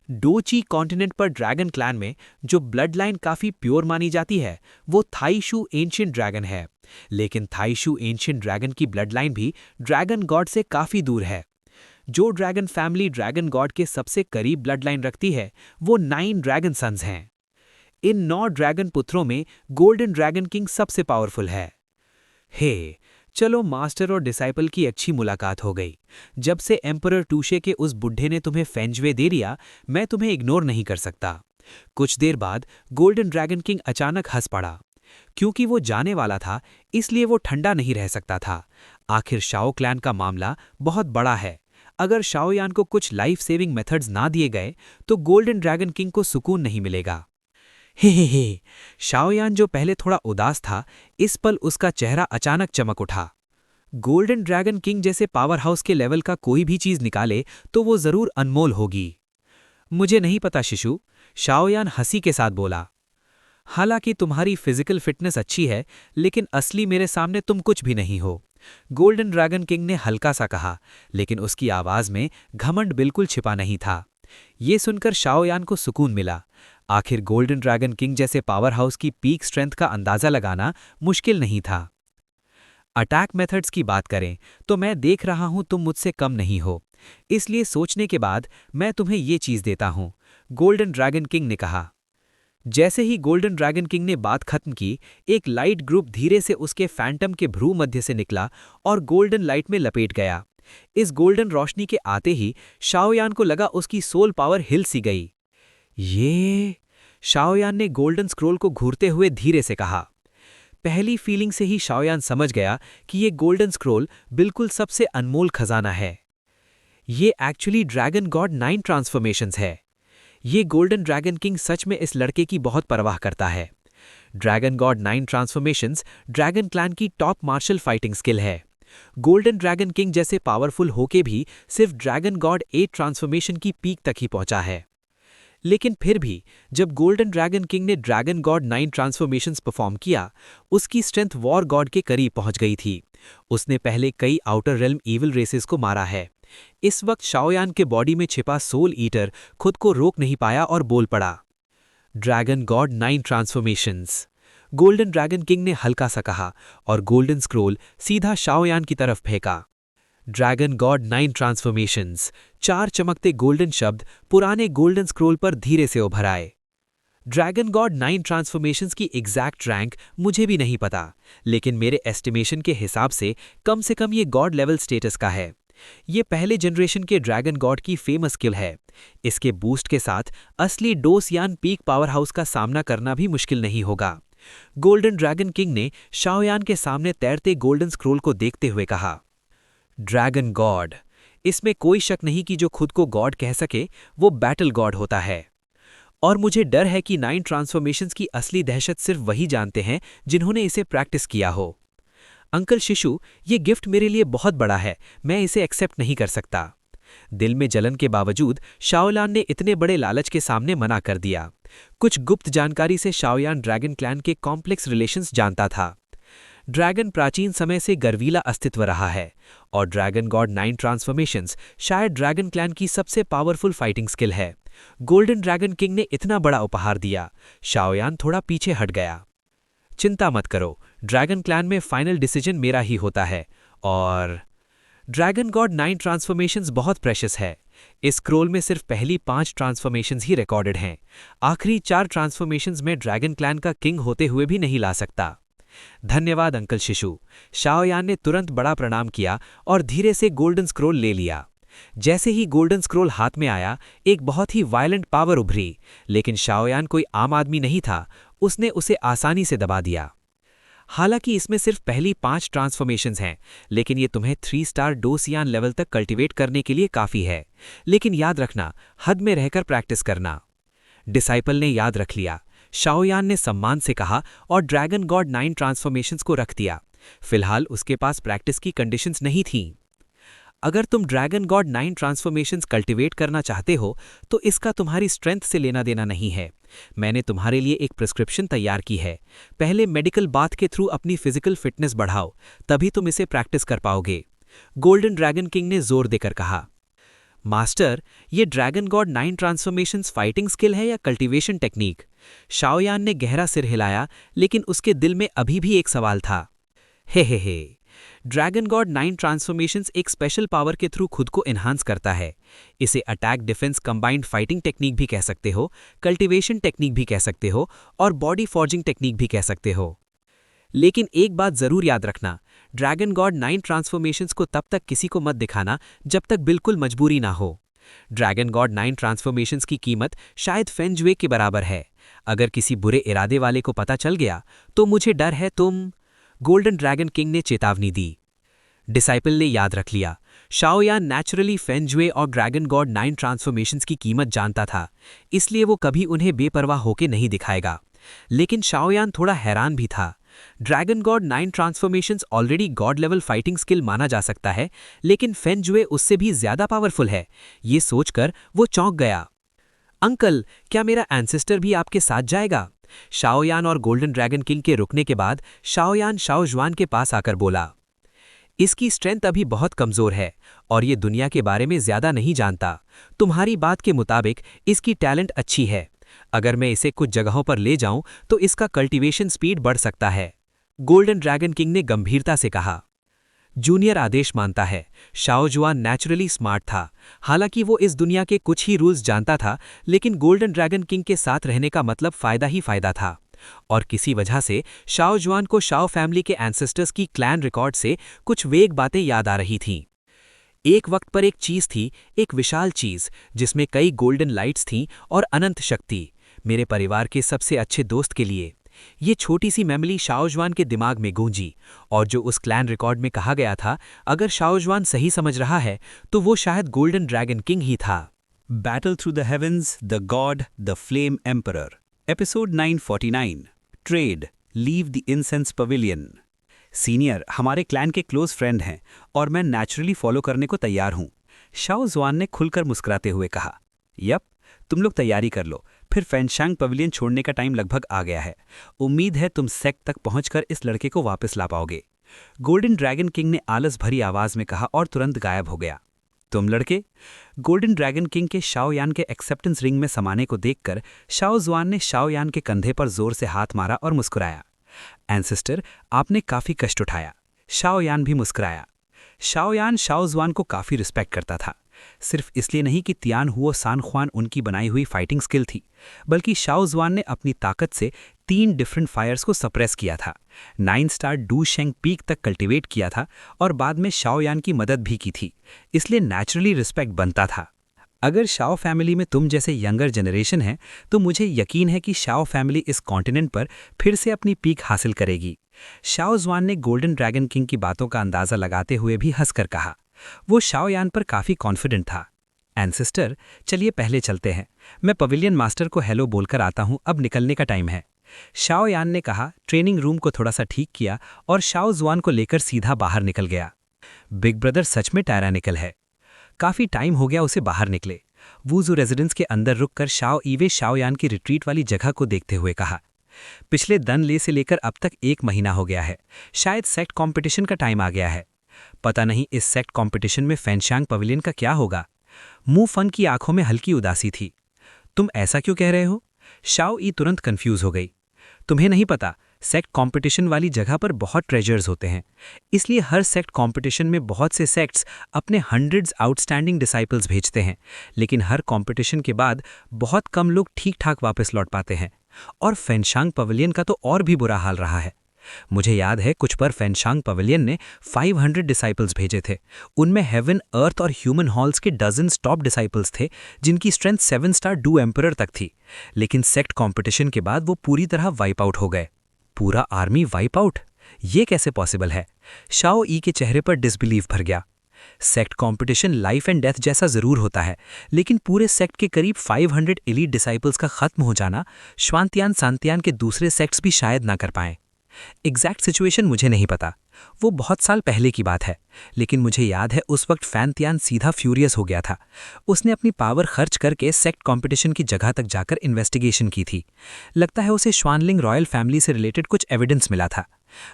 डोची कॉन्टिनेंट पर ड्रैगन क्लैन में जो ब्लड लाइन काफी प्योर मानी जाती है वो थाईशू एंशिएंट ड्रैगन है, लेकिन थाईशू एंशिएंट ड्रैगन की ब्लड लाइन भी ड्रैगन गॉड से काफी दूर है। जो ड्रैगन फैमिली ड्रैगन गॉड के सबसे करीब ब्लड लाइन रखती है वो 9 ड्रैगन सन्स हैं। इन 9 ड्रैगन पुत्रों में गोल्डन ड्रैगन किंग सबसे पावरफुल है। चलो, मास्टर और डिसाइपल की अच्छी मुलाकात हो गई। जब से एम्परर टूशे के उस बुढ़े ने तुम्हें फेंजवे दे दिया, मैं तुम्हें इग्नोर नहीं कर सकता। कुछ देर बाद गोल्डन ड्रैगन किंग अचानक हंस पड़ा। क्योंकि वो जाने वाला था इसलिए वो ठंडा नहीं रह सकता था। आखिर शाओ क्लैन का मामला बहुत बड़ा है। अगर शाओयान को कुछ लाइफ सेविंग मेथड्स ना दिए गए तो गोल्डन ड्रैगन किंग को सुकून नहीं मिलेगा। हे। शाओयान जो पहले थोड़ा उदास था, इस पल उसका चेहरा अचानक चमक उठा। गोल्डन ड्रैगन किंग जैसे पावर हाउस के लेवल का कोई भी चीज निकाले तो वो जरूर अनमोल होगी। मुझे नहीं पता शिशु, शाओयान हंसी के साथ बोला। हालांकि तुम्हारी फिजिकल फिटनेस अच्छी है, लेकिन असली मेरे सामने तुम कुछ भी नहीं हो। गोल्डन ड्रैगन किंग ने हल्का सा कहा, लेकिन उसकी आवाज में घमंड बिल्कुल छिपा नहीं था। ये सुनकर शाओयान को सुकून मिला। आखिर गोल्डन ड्रैगन किंग जैसे पावर हाउस की पीक स्ट्रेंथ का अंदाजा लगाना मुश्किल नहीं था। अटैक मेथड्स की बात करें तो मैं देख रहा हूं तुम मुझसे कम नहीं हो, इसलिए सोचने के बाद मैं तुम्हें ये चीज देता हूं, गोल्डन ड्रैगन किंग ने कहा। जैसे ही गोल्डन ड्रैगन किंग ने बात खत्म की, एक लाइट ग्रुप धीरे से उसके फैंटम के भ्रू मध्य से निकला और गोल्डन लाइट में लपेट गया। इस गोल्डन रोशनी के आते ही शाओयान को लगा उसकी सोल पावर हिल सी गई। ये शाओयान ने गोल्डन स्क्रोल को घूरते हुए धीरे से कहा। पहली फीलिंग से ही शाओयान समझ गया कि ये गोल्डन स्क्रोल बिल्कुल सबसे अनमोल खजाना है। ये एक्चुअली ड्रैगन गॉड 9 ट्रांसफॉर्मेशंस है। ये गोल्डन ड्रैगन किंग सच में इस लड़के की बहुत परवाह करता है। Dragon God 9 transformations dragon clan की टॉप मार्शल फाइटिंग स्किल है। गोल्डन ड्रैगन किंग जैसे पावरफुल होके भी सिर्फ ड्रैगन गॉड 8 ट्रांसफॉर्मेशन की पीक तक ही पहुंचा है। लेकिन फिर भी जब गोल्डन ड्रैगन किंग ने ड्रैगन गॉड 9 ट्रांसफॉर्मेशंस परफॉर्म किया, उसकी स्ट्रेंथ वॉर गॉड के करीब पहुंच गई थी। उसने पहले कई आउटर रेल्म ईविल रेसेस को मारा है। इस वक्त शाओयान के बॉडी में छिपा सोल ईटर खुद को रोक नहीं पाया और बोल पड़ा, dragon God 9 transformations. Golden dragon king ने हल्का सा कहा और गोल्डन स्क्रोल सीधा शाओयान की तरफ फेंका। Dragon God 9 transformations. 4 चमकते गोल्डन शब्द पुराने गोल्डन स्क्रोल पर धीरे से उभर आए। ड्रैगन गॉड 9 ट्रांसफॉर्मेशंस की एग्जैक्ट रैंक मुझे भी नहीं पता, लेकिन मेरे एस्टिमेशन के हिसाब से कम ये गॉड लेवल स्टेटस का है। ये पहले जनरेशन के ड्रैगन गॉड की फेमस स्किल है। इसके बूस्ट के साथ असली डोसयान पीक पावर हाउस का सामना करना भी मुश्किल नहीं होगा। गोल्डन ड्रैगन किंग ने शाओयान के सामने तैरते गोल्डन स्क्रोल को देखते हुए कहा, ड्रैगन गॉड, इसमें कोई शक नहीं कि जो खुद को गॉड कह सके वो बैटल गॉड होता है। और मुझे डर है कि 9 ट्रांसफॉर्मेशंस की असली दहशत सिर्फ वही जानते हैं जिन्होंने इसे प्रैक्टिस किया हो। अंकल शिशु, ये गिफ्ट मेरे लिए बहुत बड़ा है, मैं इसे एक्सेप्ट नहीं कर सकता। दिल में जलन के बावजूद शाओयान ने इतने बड़े लालच के सामने मना कर दिया। कुछ गुप्त जानकारी से शाओयान ड्रैगन क्लैन के कॉम्प्लेक्स रिलेशंस जानता था। ड्रैगन प्राचीन समय से गर्वीला अस्तित्व रहा है और ड्रैगन गॉड 9 ट्रांसफॉर्मेशंस शायद ड्रैगन क्लैन की सबसे पावरफुल फाइटिंग स्किल है। गोल्डन ड्रैगन किंग ने इतना बड़ा उपहार दिया, शाओयान थोड़ा पीछे हट गया। चिंता मत करो, ड्रैगन क्लैन में फाइनल डिसीजन मेरा ही होता है। और ड्रैगन गॉड 9 ट्रांसफॉर्मेशंस बहुत प्रेशियस है। इस स्क्रोल में सिर्फ पहली 5 ट्रांसफॉर्मेशंस ही रिकॉर्डेड हैं। आखिरी 4 ट्रांसफॉर्मेशंस में ड्रैगन क्लैन का किंग होते हुए भी नहीं ला सकता। धन्यवाद अंकल शिशु। शाओयान ने तुरंत बड़ा प्रणाम किया और धीरे से गोल्डन स्क्रोल ले लिया। जैसे ही गोल्डन स्क्रोल हाथ में आया, एक बहुत ही वायलेंट पावर उभरी, लेकिन शाओयान कोई आम आदमी नहीं था, उसने उसे आसानी से दबा दिया। हालांकि इसमें सिर्फ पहली 5 ट्रांसफॉर्मेशंस हैं, लेकिन ये तुम्हें 3 स्टार डोसियान लेवल तक कल्टीवेट करने के लिए काफ़ी है। लेकिन याद रखना, हद में रहकर प्रैक्टिस करना। डिसाइपल ने याद रख लिया, शाओयान ने सम्मान से कहा और ड्रैगन गॉड 9 ट्रांसफॉर्मेशंस को रख दिया। फिलहाल उसके पास प्रैक्टिस की कंडीशंस नहीं थीं। अगर तुम ड्रैगन गॉड 9 ट्रांसफॉर्मेशंस कल्टीवेट करना चाहते हो तो इसका तुम्हारी स्ट्रेंथ से लेना देना नहीं है। मैंने तुम्हारे लिए एक प्रिस्क्रिप्शन तैयार की है। पहले मेडिकल बाथ के थ्रू अपनी फिजिकल फिटनेस बढ़ाओ, तभी तुम इसे प्रैक्टिस कर पाओगे। गोल्डन ड्रैगन किंग ने जोर देकर कहा। मास्टर, ये dragon God 9 transformations fighting skill है या कल्टीवेशन टेक्निक? शाओयान ने गहरा सिर हिलाया, लेकिन उसके दिल में अभी भी एक सवाल था। हे। ड्रैगन गॉड 9 ट्रांसफॉर्मेशंस एक स्पेशल पावर के थ्रू खुद को एनहांस करता है। इसे attack defence combined fighting technique भी कह सकते हो, कल्टीवेशन टेक्निक भी कह सकते हो और बॉडी फॉर्जिंग टेक्निक भी कह सकते हो। लेकिन एक बात जरूर याद रखना, ड्रैगन गॉड 9 ट्रांसफॉर्मेशंस को तब तक किसी को मत दिखाना जब तक बिल्कुल मजबूरी ना हो। ड्रैगन गॉड 9 ट्रांसफॉर्मेशंस की कीमत शायद फेंजुए के बराबर है। अगर किसी बुरे इरादे वाले को पता चल गया तो मुझे डर है तुम। गोल्डन ड्रैगन किंग ने चेतावनी दी। डिसाइपल ने याद रख लिया। शाओयान नेचुरली फेंजुए और ड्रैगन गॉड 9 ट्रांसफॉर्मेशंस की कीमत जानता था, इसलिए वो कभी उन्हें बेपरवाह होकर नहीं दिखाएगा। लेकिन शाओयान थोड़ा हैरान भी था। Dragon God 9 transformations already God level fighting skill माना जा सकता है, लेकिन फेंजुए उससे भी ज्यादा पावरफुल है। ये सोचकर वो चौंक गया। अंकल, क्या मेरा एंसेस्टर भी आपके साथ जाएगा? शाओयान और गोल्डन ड्रैगन किंग के रुकने के बाद शाओयान शाओजुआन के पास आकर बोला, इसकी स्ट्रेंथ अभी बहुत कमजोर है और ये दुनिया के बारे में ज्यादा नहीं जानता। तुम्हारी बात के मुताबिक इसकी टैलेंट अच्छी है, अगर मैं इसे कुछ जगहों पर ले जाऊं तो इसका कल्टीवेशन स्पीड बढ़ सकता है, गोल्डन ड्रैगन किंग ने गंभीरता से कहा। जूनियर आदेश मानता है, शाओजुआन नेचुरली स्मार्ट था। हालांकि वो इस दुनिया के कुछ ही रूल्स जानता था, लेकिन गोल्डन ड्रैगन किंग के साथ रहने का मतलब फायदा ही फायदा था। और किसी वजह से शाओजुआन को शाओ फैमिली के एंसेस्टर्स की क्लैन रिकॉर्ड से कुछ वेग बातें याद आ रही थीं। एक वक्त पर एक चीज थी, एक विशाल चीज जिसमें कई गोल्डन लाइट्स थीं और अनंत शक्ति, मेरे परिवार के सबसे अच्छे दोस्त के लिए। ये छोटी सी मेमोरी शाओजुआन के दिमाग में गूंजी, और जो उस क्लैन रिकॉर्ड में कहा गया था, अगर शाओजुआन सही समझ रहा है तो वो शायद गोल्डन ड्रैगन किंग ही था। Battle through the heavens, the God, the flame emperor, episode 949, trade, leave the incense pavilion. Senior हमारे क्लैन के क्लोज फ्रेंड हैं और मैं नेचुरली फॉलो करने को तैयार हूं, शाओजुआन ने खुलकर मुस्कुराते हुए कहा। यप, तुम लोग तैयारी कर लो, फिर फैनशांग पवेलियन छोड़ने का टाइम लगभग आ गया है। उम्मीद है तुम सेक्ट तक पहुंचकर इस लड़के को वापस ला पाओगे, गोल्डन ड्रैगन किंग ने आलस भरी आवाज में कहा और तुरंत गायब हो गया। तुम लड़के? गोल्डन ड्रैगन किंग के शाओयान के एक्सेप्टेंस रिंग में समाने को देखकर शाओजुआन ने शाओयान के कंधे पर जोर से हाथ मारा और मुस्कुराया। एंसेस्टर, आपने काफी कष्ट उठाया। शाओयान भी मुस्कुराया। शाओयान शाओजुआन को काफी रिस्पेक्ट करता था, सिर्फ इसलिए नहीं कि तियान हुओ सान ख्वान उनकी बनाई हुई फाइटिंग स्किल थी, बल्कि शाओजुआन ने अपनी ताकत से 3 डिफरेंट फायर्स को सप्रेस किया था, 9 स्टार डू शेंग पीक तक कल्टीवेट किया था और बाद में शाओयान की मदद भी की थी, इसलिए नेचुरली रिस्पेक्ट बनता था। अगर शाओ फैमिली में तुम जैसे यंगर जनरेशन है तो मुझे यकीन है कि शाओ फैमिली इस कॉन्टिनेंट पर फिर से अपनी पीक हासिल करेगी। शाओजुआन ने गोल्डन ड्रैगन किंग की बातों का अंदाजा लगाते हुए भी हंसकर कहा। वो शाओयान पर काफी कॉन्फिडेंट था। एंसेस्टर, चलिए पहले चलते हैं, मैं पवेलियन मास्टर को हेलो बोलकर आता हूं, अब निकलने का टाइम है। शाओयान ने कहा, ट्रेनिंग रूम को थोड़ा सा ठीक किया और शाओजुआन को लेकर सीधा बाहर निकल गया। बिग ब्रदर सच में टायरानिकल है। काफी टाइम हो गया उसे बाहर निकले। वुजू रेजिडेंस के अंदर रुककर शाओ ईवे शाओयान की रिट्रीट वाली जगह को देखते हुए कहा, पिछले दनले से लेकर अब तक 1 महीना हो गया है, शायद सेक्ट कॉम्पिटिशन का टाइम आ गया है। पता नहीं इस सेक्ट कॉम्पिटिशन में फैनशांग पवेलियन का क्या होगा। मू फंग की आंखों में हल्की उदासी थी। तुम ऐसा क्यों कह रहे हो? शाओ ई तुरंत कंफ्यूज हो गई। तुम्हें नहीं पता, सेक्ट कंपटीशन वाली जगह पर बहुत ट्रेजर्स होते हैं, इसलिए हर सेक्ट कंपटीशन में बहुत से सेक्ट्स अपने हंड्रेड्स आउटस्टैंडिंग डिसाइपल्स भेजते हैं, लेकिन हर कंपटीशन के बाद बहुत कम लोग ठीक ठाक वापस लौट पाते हैं। और फैनशांग पवेलियन का तो और भी बुरा हाल रहा है। मुझे याद है कुछ पर फैनशांग पवेलियन ने 500 डिसाइपल्स भेजे थे। उनमें हेवन, अर्थ और ह्यूमन हॉल्स के डजन्स टॉप डिसाइपल्स थे जिनकी स्ट्रेंथ 7 स्टार डू एम्परर तक थी, लेकिन सेक्ट कंपटीशन के बाद वो पूरी तरह वाइप आउट हो गए। पूरा आर्मी वाइप आउट? ये कैसे पॉसिबल है? शाओ ई के चेहरे पर डिसबिलीव भर गया। Sect competition life and death जैसा जरूर होता है, लेकिन पूरे सेक्ट के करीब 500 एलीट डिसाइपल्स का खत्म हो जाना श्वांतियान सांतियान के दूसरे सेक्ट्स भी शायद ना कर पाएं। एग्जैक्ट सिचुएशन मुझे नहीं पता, वो बहुत साल पहले की बात है, लेकिन मुझे याद है उस वक्त फैनतियान सीधा फ्यूरियस हो गया था। उसने अपनी पावर खर्च करके सेक्ट कंपटीशन की जगह तक जाकर इन्वेस्टिगेशन की थी। लगता है उसे श्वानलिंग रॉयल फैमिली से रिलेटेड कुछ एविडेंस मिला था।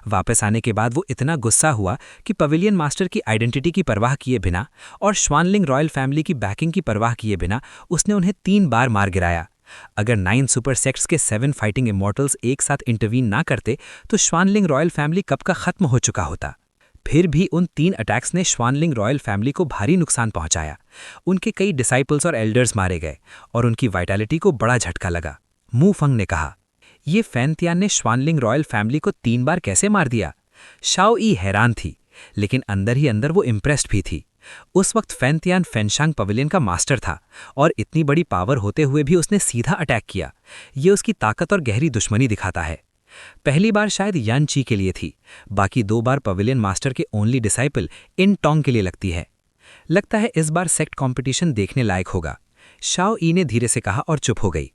वापस आने के बाद वो इतना गुस्सा हुआ कि पवेलियन मास्टर की आइडेंटिटी की परवाह किए बिना और श्वानलिंग रॉयल फैमिली की बैकिंग की परवाह किए बिना उसने उन्हें 3 बार मार गिराया। अगर 9 सुपर सेक्ट्स के 7 फाइटिंग इमॉर्टल्स एक साथ इंटरवीन ना करते तो श्वानलिंग रॉयल फैमिली कब का खत्म हो चुका होता। फिर भी उन 3 अटैक्स ने श्वानलिंग रॉयल फैमिली को भारी नुकसान पहुंचाया। उनके कई डिसाइपल्स और एल्डर्स मारे गए और उनकी वाइटैलिटी को बड़ा झटका लगा। मू फंग ने कहा, ये फैनतियान ने श्वानलिंग रॉयल फैमिली को 3 बार कैसे मार दिया? शाओ ई हैरान थी, लेकिन अंदर ही अंदर वो इम्प्रेस्ड भी थी। उस वक्त फैनतियान फैनशांग पवेलियन का मास्टर था और इतनी बड़ी पावर होते हुए भी उसने सीधा अटैक किया। ये उसकी ताकत और गहरी दुश्मनी दिखाता है। पहली बार शायद यान ची के लिए थी, बाकी 2 बार पवेलियन मास्टर के ओनली डिसाइपल इन टोंग के लिए लगती है। लगता है इस बार सेक्ट कंपटीशन देखने लायक होगा, शाओ ई ने धीरे से कहा और चुप हो गई।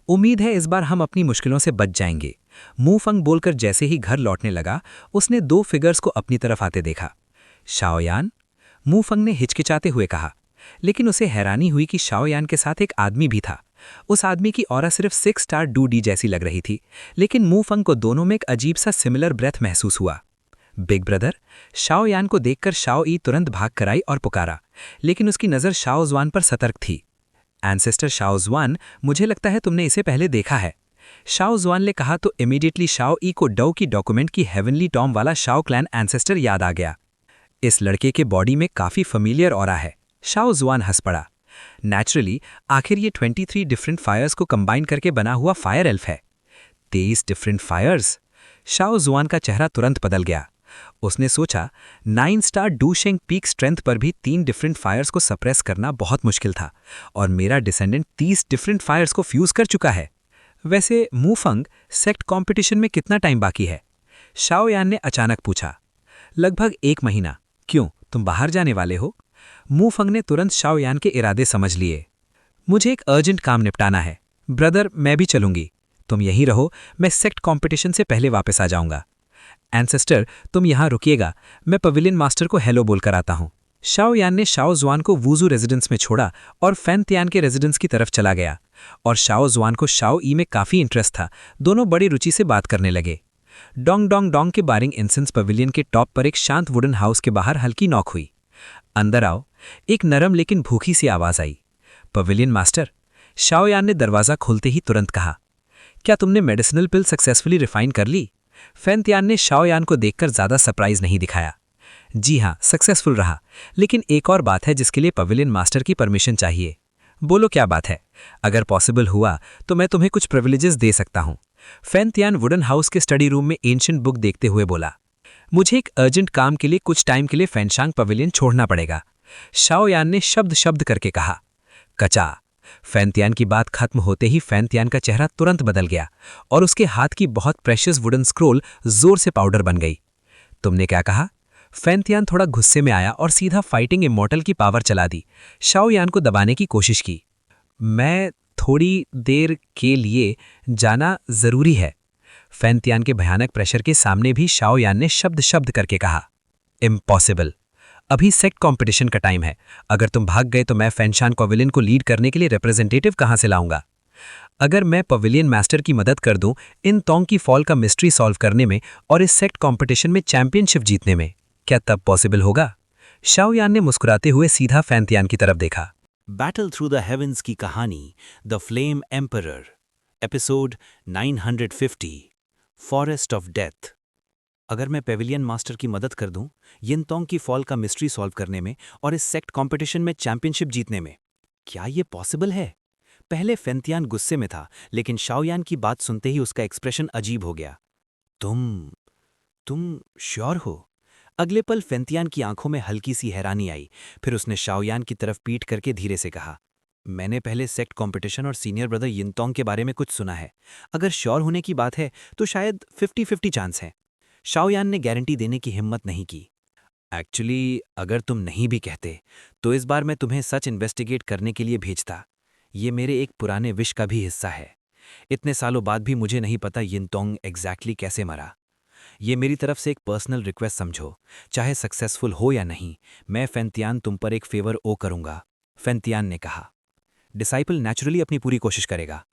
उम्मीद है इस बार हम अपनी मुश्किलों से बच जाएंगे, मू फंग बोलकर जैसे ही घर लौटने लगा उसने 2 फिगर्स को अपनी तरफ आते देखा। शाओयान? मू फंग ने हिचकिचाते हुए कहा, लेकिन उसे हैरानी हुई कि शाओयान के साथ एक आदमी भी था। उस आदमी की ऑरा सिर्फ 6 स्टार डू डी जैसी लग रही थी, लेकिन मू फंग को दोनों में एक अजीब सा सिमिलर ब्रेथ महसूस हुआ। Big brother? शाओयान को देखकर शाओ ई तुरंत भाग कर आई और पुकारा, लेकिन उसकी नज़र शाओजुआन पर सतर्क थी। एंसेस्टर शाओ ज़ुआन, मुझे लगता है तुमने इसे पहले देखा है। शाओ ज़ुआन ने कहा तो इमीडिएटली शाओ ई को डौ की डॉक्यूमेंट की हेवनली टॉम वाला शाओ क्लैन एंसेस्टर याद आ गया। इस लड़के के बॉडी में काफ़ी फेमिलियर ऑरा है। शाओ ज़ुआन हंस पड़ा। नेचुरली आखिर ये 23 डिफरेंट फायर्स को कंबाइन करके बना हुआ फायर एल्फ है। 23 डिफरेंट फायर्स। शाओ ज़ुआन का चेहरा तुरंत बदल गया। उसने सोचा 9 स्टार डूशेंग पीक स्ट्रेंथ पर भी 3 डिफरेंट फायर्स को सप्रेस करना बहुत मुश्किल था, और मेरा डिसेंडेंट 30 डिफरेंट फायर्स को फ्यूज कर चुका है। वैसे मूफंग सेक्ट कंपटीशन में कितना टाइम बाकी है? शाओ यान ने अचानक पूछा। लगभग 1 महीना। क्यों, तुम बाहर जाने वाले हो? मूफंग ने तुरंत शाओ यान के इरादे समझ लिए। मुझे एक अर्जेंट काम निपटाना है। ब्रदर, मैं भी चलूंगी। तुम यहीं रहो, मैं सेक्ट कंपटीशन से पहले वापस आ जाऊंगा। एंसेस्टर, तुम यहाँ रुकिएगा, मैं पवेलियन मास्टर को हेलो बोलकर आता हूँ। शाओ यान ने शाओ ज़ुआन को वूजू रेजिडेंस में छोड़ा और फैन तियान के रेजिडेंस की तरफ चला गया, और शाओ ज़ुआन को शाओ ई में काफ़ी इंटरेस्ट था। दोनों बड़ी रुचि से बात करने लगे। डोंग डोंग डोंग के बारिंग इंसेंस पवेलियन के टॉप पर एक शांत वुडन हाउस के बाहर हल्की नॉक हुई। अंदर आओ, एक नरम लेकिन भूखी सी आवाज़ आई। पवेलियन मास्टर, शाओ यान ने दरवाज़ा खोलते ही तुरंत कहा। क्या तुमने मेडिसिनल पिल सक्सेसफुली रिफाइन कर ली? फैन तियान ने शाओ यान को देखकर ज़्यादा सरप्राइज नहीं दिखाया। जी हाँ, सक्सेसफुल रहा, लेकिन एक और बात है जिसके लिए पवेलियन मास्टर की परमिशन चाहिए। बोलो क्या बात है? अगर पॉसिबल हुआ तो मैं तुम्हें कुछ प्रिविलेजेस दे सकता हूँ। फैन तियान वुडन हाउस के स्टडी रूम में एंशिएंट बुक देखते हुए बोला। मुझे एक अर्जेंट काम के लिए कुछ टाइम के लिए फैनशांग पवेलियन छोड़ना पड़ेगा। शाओ यान ने शब्द करके कहा। कचा। फैन तियान की बात खत्म होते ही फैन तियान का चेहरा तुरंत बदल गया और उसके हाथ की बहुत प्रेशियस वुडन स्क्रोल जोर से पाउडर बन गई। तुमने क्या कहा? फैन तियान थोड़ा गुस्से में आया और सीधा फाइटिंग इमॉर्टल की पावर चला दी। शाओ यान को दबाने की कोशिश की। मैं थोड़ी देर के लिए जाना जरूरी है। फैन तियान के भयानक प्रेशर के सामने भी शाओ यान ने शब्द करके कहा। इम्पॉसिबल। अभी सेक्ट कंपटीशन का टाइम है। अगर तुम भाग गए तो मैं फैनशान पवेलियन को लीड करने के लिए रिप्रेजेंटेटिव कहां से लाऊंगा? अगर मैं पवेलियन मास्टर की मदद कर दूं इन तोंग की फॉल का मिस्ट्री सॉल्व करने में और इस सेक्ट कंपटीशन में चैंपियनशिप जीतने में, क्या तब पॉसिबल होगा? शाओ यान ने मुस्कुराते हुए सीधा फैन तियान की तरफ देखा। बैटल थ्रू द हेवेंस की कहानी, the flame emperor, episode 950, forest of death. अगर मैं पेविलियन मास्टर की मदद कर दूं यिनतोंग की फॉल का मिस्ट्री सॉल्व करने में और इस सेक्ट कंपटीशन में चैंपियनशिप जीतने में, क्या ये पॉसिबल है? पहले फैन तियान गुस्से में था, लेकिन शाओ यान की बात सुनते ही उसका एक्सप्रेशन अजीब हो गया। तुम श्योर हो? अगले पल फैन तियान की आंखों में हल्की सी हैरानी आई। फिर उसने शाओ यान की तरफ पीट करके धीरे से कहा, मैंने पहले सेक्ट कंपटीशन और सीनियर ब्रदर यिनतोंग के बारे में कुछ सुना है। अगर श्योर होने की बात है तो शायद 50-50 चांस है। शाओ यान ने गारंटी देने की हिम्मत नहीं की। एक्चुअली अगर तुम नहीं भी कहते तो इस बार मैं तुम्हें सच इन्वेस्टिगेट करने के लिए भेजता। ये मेरे एक पुराने विश का भी हिस्सा है। इतने सालों बाद भी मुझे नहीं पता यिनतोंग एग्जैक्टली कैसे मरा। ये मेरी तरफ से एक पर्सनल रिक्वेस्ट समझो, चाहे सक्सेसफुल हो या नहीं, मैं फैन तियान तुम पर एक फेवर ओ करूंगा। फैन तियान ने कहा। डिसाइपल नेचुरली अपनी पूरी कोशिश करेगा,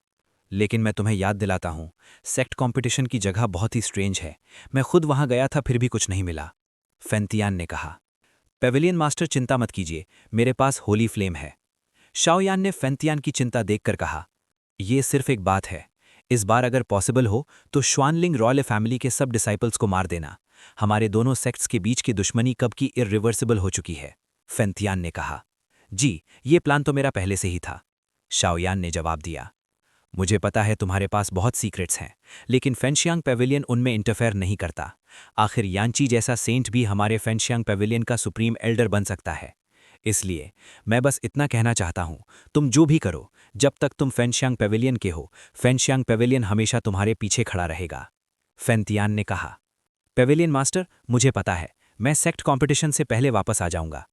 लेकिन मैं तुम्हें याद दिलाता हूं, सेक्ट कंपटीशन की जगह बहुत ही स्ट्रेंज है। मैं खुद वहां गया था, फिर भी कुछ नहीं मिला। फैन तियान ने कहा। पेविलियन मास्टर, चिंता मत कीजिए, मेरे पास होली फ्लेम है। शाओ यान ने फैन तियान की चिंता देखकर कहा, यह सिर्फ एक बात है। इस बार अगर पॉसिबल हो तो श्वानलिंग रॉयल फैमिली के सब डिसाइपल्स को मार देना। हमारे दोनों सेक्ट्स के बीच की दुश्मनी कब की इरिवर्सिबल हो चुकी है। फैन तियान ने कहा। जी, ये प्लान तो मेरा पहले से ही था, शाओ यान ने जवाब दिया। मुझे पता है तुम्हारे पास बहुत सीक्रेट्स हैं, लेकिन फैनशियांग पेविलियन उनमें इंटरफेयर नहीं करता। आखिर यांची जैसा सेंट भी हमारे फैनशियांग पेविलियन का सुप्रीम एल्डर बन सकता है। इसलिए मैं बस इतना कहना चाहता हूं, तुम जो भी करो, जब तक तुम फैनशियांग पेविलियन के हो, फैनशियांग पेविलियन हमेशा तुम्हारे पीछे खड़ा रहेगा। फैन तियान ने कहा। पेविलियन मास्टर, मुझे पता है, मैं सेक्ट कॉम्पिटिशन से पहले वापस आ जाऊंगा,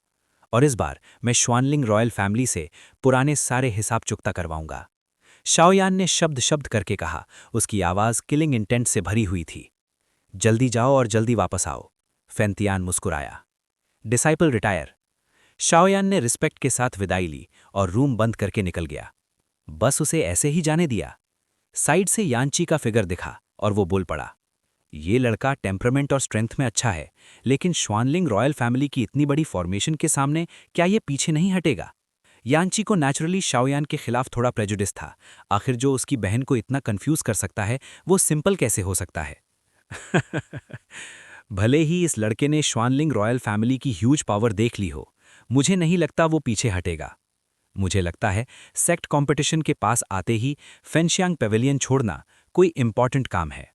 और इस बार मैं श्वानलिंग रॉयल फैमिली से पुराने सारे हिसाब चुकता करवाऊंगा। शाओ यान ने शब्द करके कहा। उसकी आवाज़ किलिंग इंटेंट से भरी हुई थी। जल्दी जाओ और जल्दी वापस आओ। फैन तियान मुस्कुराया। Disciple retire. शाओ यान ने रिस्पेक्ट के साथ विदाई ली और रूम बंद करके निकल गया। बस उसे ऐसे ही जाने दिया। साइड से यांची का फिगर दिखा और वो बोल पड़ा, ये लड़का टेम्परामेंट और स्ट्रेंथ में अच्छा है, लेकिन श्वानलिंग रॉयल फैमिली की इतनी बड़ी फॉर्मेशन के सामने क्या ये पीछे नहीं हटेगा? यांची को नेचुरली शाओयान के खिलाफ थोड़ा प्रेजुडिस था। आखिर जो उसकी बहन को इतना कंफ्यूज कर सकता है वो सिंपल कैसे हो सकता है। भले ही इस लड़के ने श्वानलिंग रॉयल फैमिली की ह्यूज पावर देख ली हो, मुझे नहीं लगता वो पीछे हटेगा। मुझे लगता है सेक्ट कंपटीशन के पास आते ही फेंशियांग पेविलियन छोड़ना कोई इंपॉर्टेंट काम है।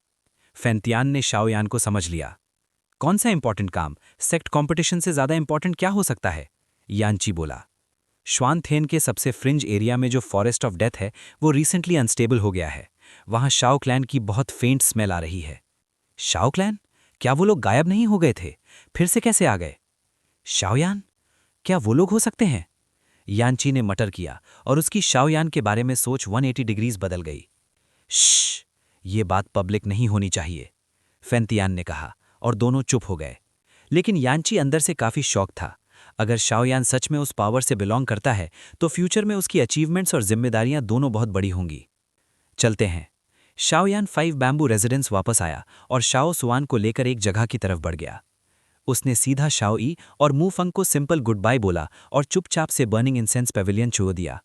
फेंतियान ने शाओयान को समझ लिया। कौन सा इंपॉर्टेंट काम? सेक्ट कंपटीशन से ज्यादा इंपॉर्टेंट क्या हो सकता है? यांची बोला। श्वानथेन के सबसे फ्रिंज एरिया में जो फॉरेस्ट ऑफ डेथ है वो रिसेंटली अनस्टेबल हो गया है। वहां शाओ क्लैन की बहुत फेंट स्मेल आ रही है। Shao clan? क्या वो लोग गायब नहीं हो गए थे? फिर से कैसे आ गए? शाओयान? क्या वो लोग हो सकते हैं? यांची ने मटर किया और उसकी शाओयान के बारे में सोच 180 डिग्रीज बदल गई। श्श, ये बात पब्लिक नहीं होनी चाहिए, फेंतियान ने कहा और दोनों चुप हो गए। लेकिन यांची अंदर से काफी शौक था। अगर शाओयान सच में उस पावर से बिलोंग करता है तो फ्यूचर में उसकी अचीवमेंट्स और जिम्मेदारियां दोनों बहुत बड़ी होंगी। चलते हैं। शाओयान 5 बैम्बू रेजिडेंस वापस आया और शाओ सुआन को लेकर एक जगह की तरफ बढ़ गया। उसने सीधा शाओ ई और मूफंग को सिंपल गुड बाय बोला और चुपचाप से बर्निंग इंसेंस पेविलियन छोड़ दिया।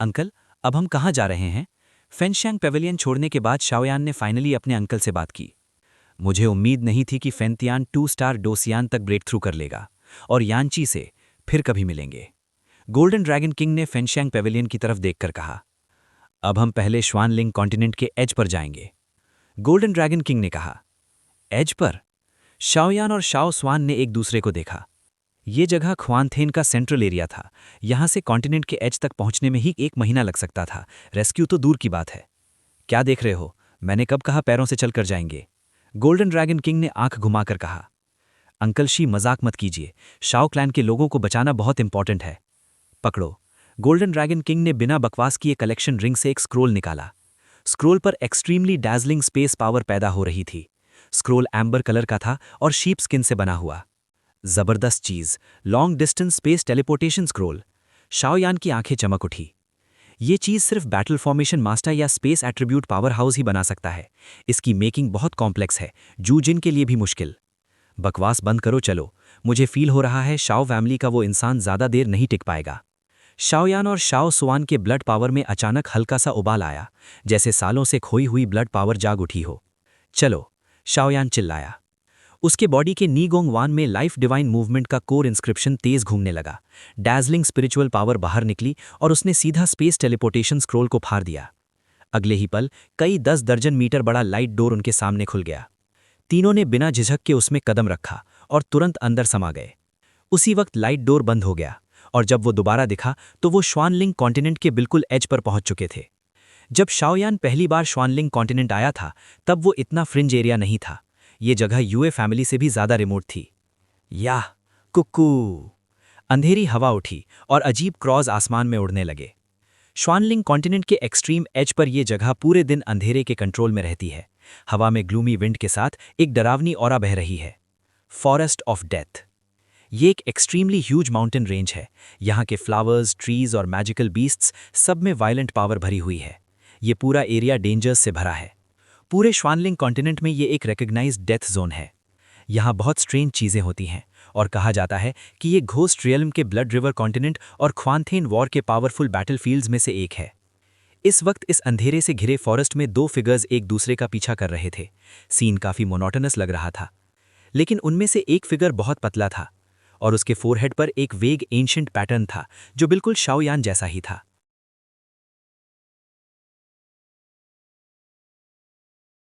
अंकल, अब हम कहाँ जा रहे हैं? फेंशियांग पेविलियन छोड़ने के बाद शाओयान ने फाइनली अपने अंकल से बात की। मुझे उम्मीद नहीं थी कि फेंतियान 2 स्टार डोसियान तक ब्रेक थ्रू कर लेगा और यांची से फिर कभी मिलेंगे। गोल्डन ड्रैगन किंग ने फेंशियांग पेविलियन की तरफ देखकर कहा। अब हम पहले श्वानलिंग कॉन्टिनेंट के एज पर जाएंगे, गोल्डन ड्रैगन किंग ने कहा। As per? शाओयान और शाओ स्वान ने एक दूसरे को देखा। ये जगह ख्वानथेन का सेंट्रल एरिया था। यहां से कॉन्टिनेंट के एज तक पहुंचने में ही 1 महीना लग सकता था। रेस्क्यू तो दूर की बात है। क्या देख रहे हो? मैंने कब कहा पैरों से चलकर जाएंगे? गोल्डन ड्रैगन किंग ने आंख घुमाकर कहा। अंकल शी, मजाक मत कीजिए। शाओ क्लैन के लोगों को बचाना बहुत इंपॉर्टेंट है। पकड़ो। गोल्डन ड्रैगन किंग ने बिना बकवास किए कलेक्शन रिंग से एक स्क्रोल निकाला। स्क्रोल पर एक्सट्रीमली डैजलिंग स्पेस पावर पैदा हो रही थी। स्क्रोल एम्बर कलर का था और शीप स्किन से बना हुआ। जबरदस्त चीज, long distance space teleportation scroll. Xiao Yan की आंखें चमक उठी। ये चीज सिर्फ बैटल फॉर्मेशन मास्टर या स्पेस एट्रीब्यूट पावर हाउस ही बना सकता है। इसकी मेकिंग बहुत कॉम्प्लेक्स है, जू जिन के लिए भी मुश्किल। बकवास बंद करो, चलो। मुझे फील हो रहा है शाओ फैमिली का वो इंसान ज्यादा देर नहीं टिक पाएगा। शाओयान और शाओ सुआन के ब्लड पावर में अचानक हल्का सा उबाल आया, जैसे सालों से खोई हुई ब्लड पावर जाग उठी हो। चलो, शाओयान चिल्लाया। उसके बॉडी के नीगोंग वान में लाइफ डिवाइन मूवमेंट का कोर इंस्क्रिप्शन तेज घूमने लगा। डैजलिंग स्पिरिचुअल पावर बाहर निकली और उसने सीधा स्पेस टेलीपोर्टेशन स्क्रोल को फाड़ दिया। अगले ही पल कई 10 दर्जन मीटर बड़ा लाइट डोर उनके सामने खुल गया। तीनों ने बिना झिझक के उसमें कदम रखा और तुरंत अंदर समा गए। उसी वक्त लाइट डोर बंद हो गया और जब वो दोबारा दिखा तो वो श्वानलिंग कॉन्टिनेंट के बिल्कुल एज पर पहुंच चुके थे। जब शाओयान पहली बार श्वानलिंग कॉन्टिनेंट आया था तब वो इतना फ्रिंज एरिया नहीं था। ये जगह यूए फैमिली से भी ज्यादा रिमोट थी। याह, कुक्कू! अंधेरी हवा उठी और अजीब क्रॉज आसमान में उड़ने लगे। श्वानलिंग कॉन्टिनेंट के एक्सट्रीम एज पर यह जगह पूरे दिन अंधेरे के कंट्रोल में रहती है। हवा में ग्लूमी विंड के साथ एक डरावनी ऑरा बह रही है। Forest of death. ये एक एक्सट्रीमली ह्यूज माउंटेन रेंज है। यहाँ के फ्लावर्स, ट्रीज और मैजिकल बीस्ट्स सब में वायलेंट पावर भरी हुई है। ये पूरा एरिया डेंजर्स से भरा है। पूरे श्वानलिंग कॉन्टिनेंट में ये एक रिकॉग्नाइज्ड डेथ जोन है। यहाँ बहुत स्ट्रेंज चीजें होती हैं और कहा जाता है कि ये घोस्ट रियल्म के ब्लड रिवर कॉन्टिनेंट और ख्वानथेन वॉर के पावरफुल बैटलफील्ड्स में से एक है। इस वक्त इस अंधेरे से घिरे फॉरेस्ट में 2 फिगर्स एक दूसरे का पीछा कर रहे थे। सीन काफी मोनोटोनस लग रहा था, लेकिन उनमें से एक फिगर बहुत पतला था और उसके फोरहेड पर एक वेग एंशिएंट पैटर्न था जो बिल्कुल शाओयान जैसा ही था।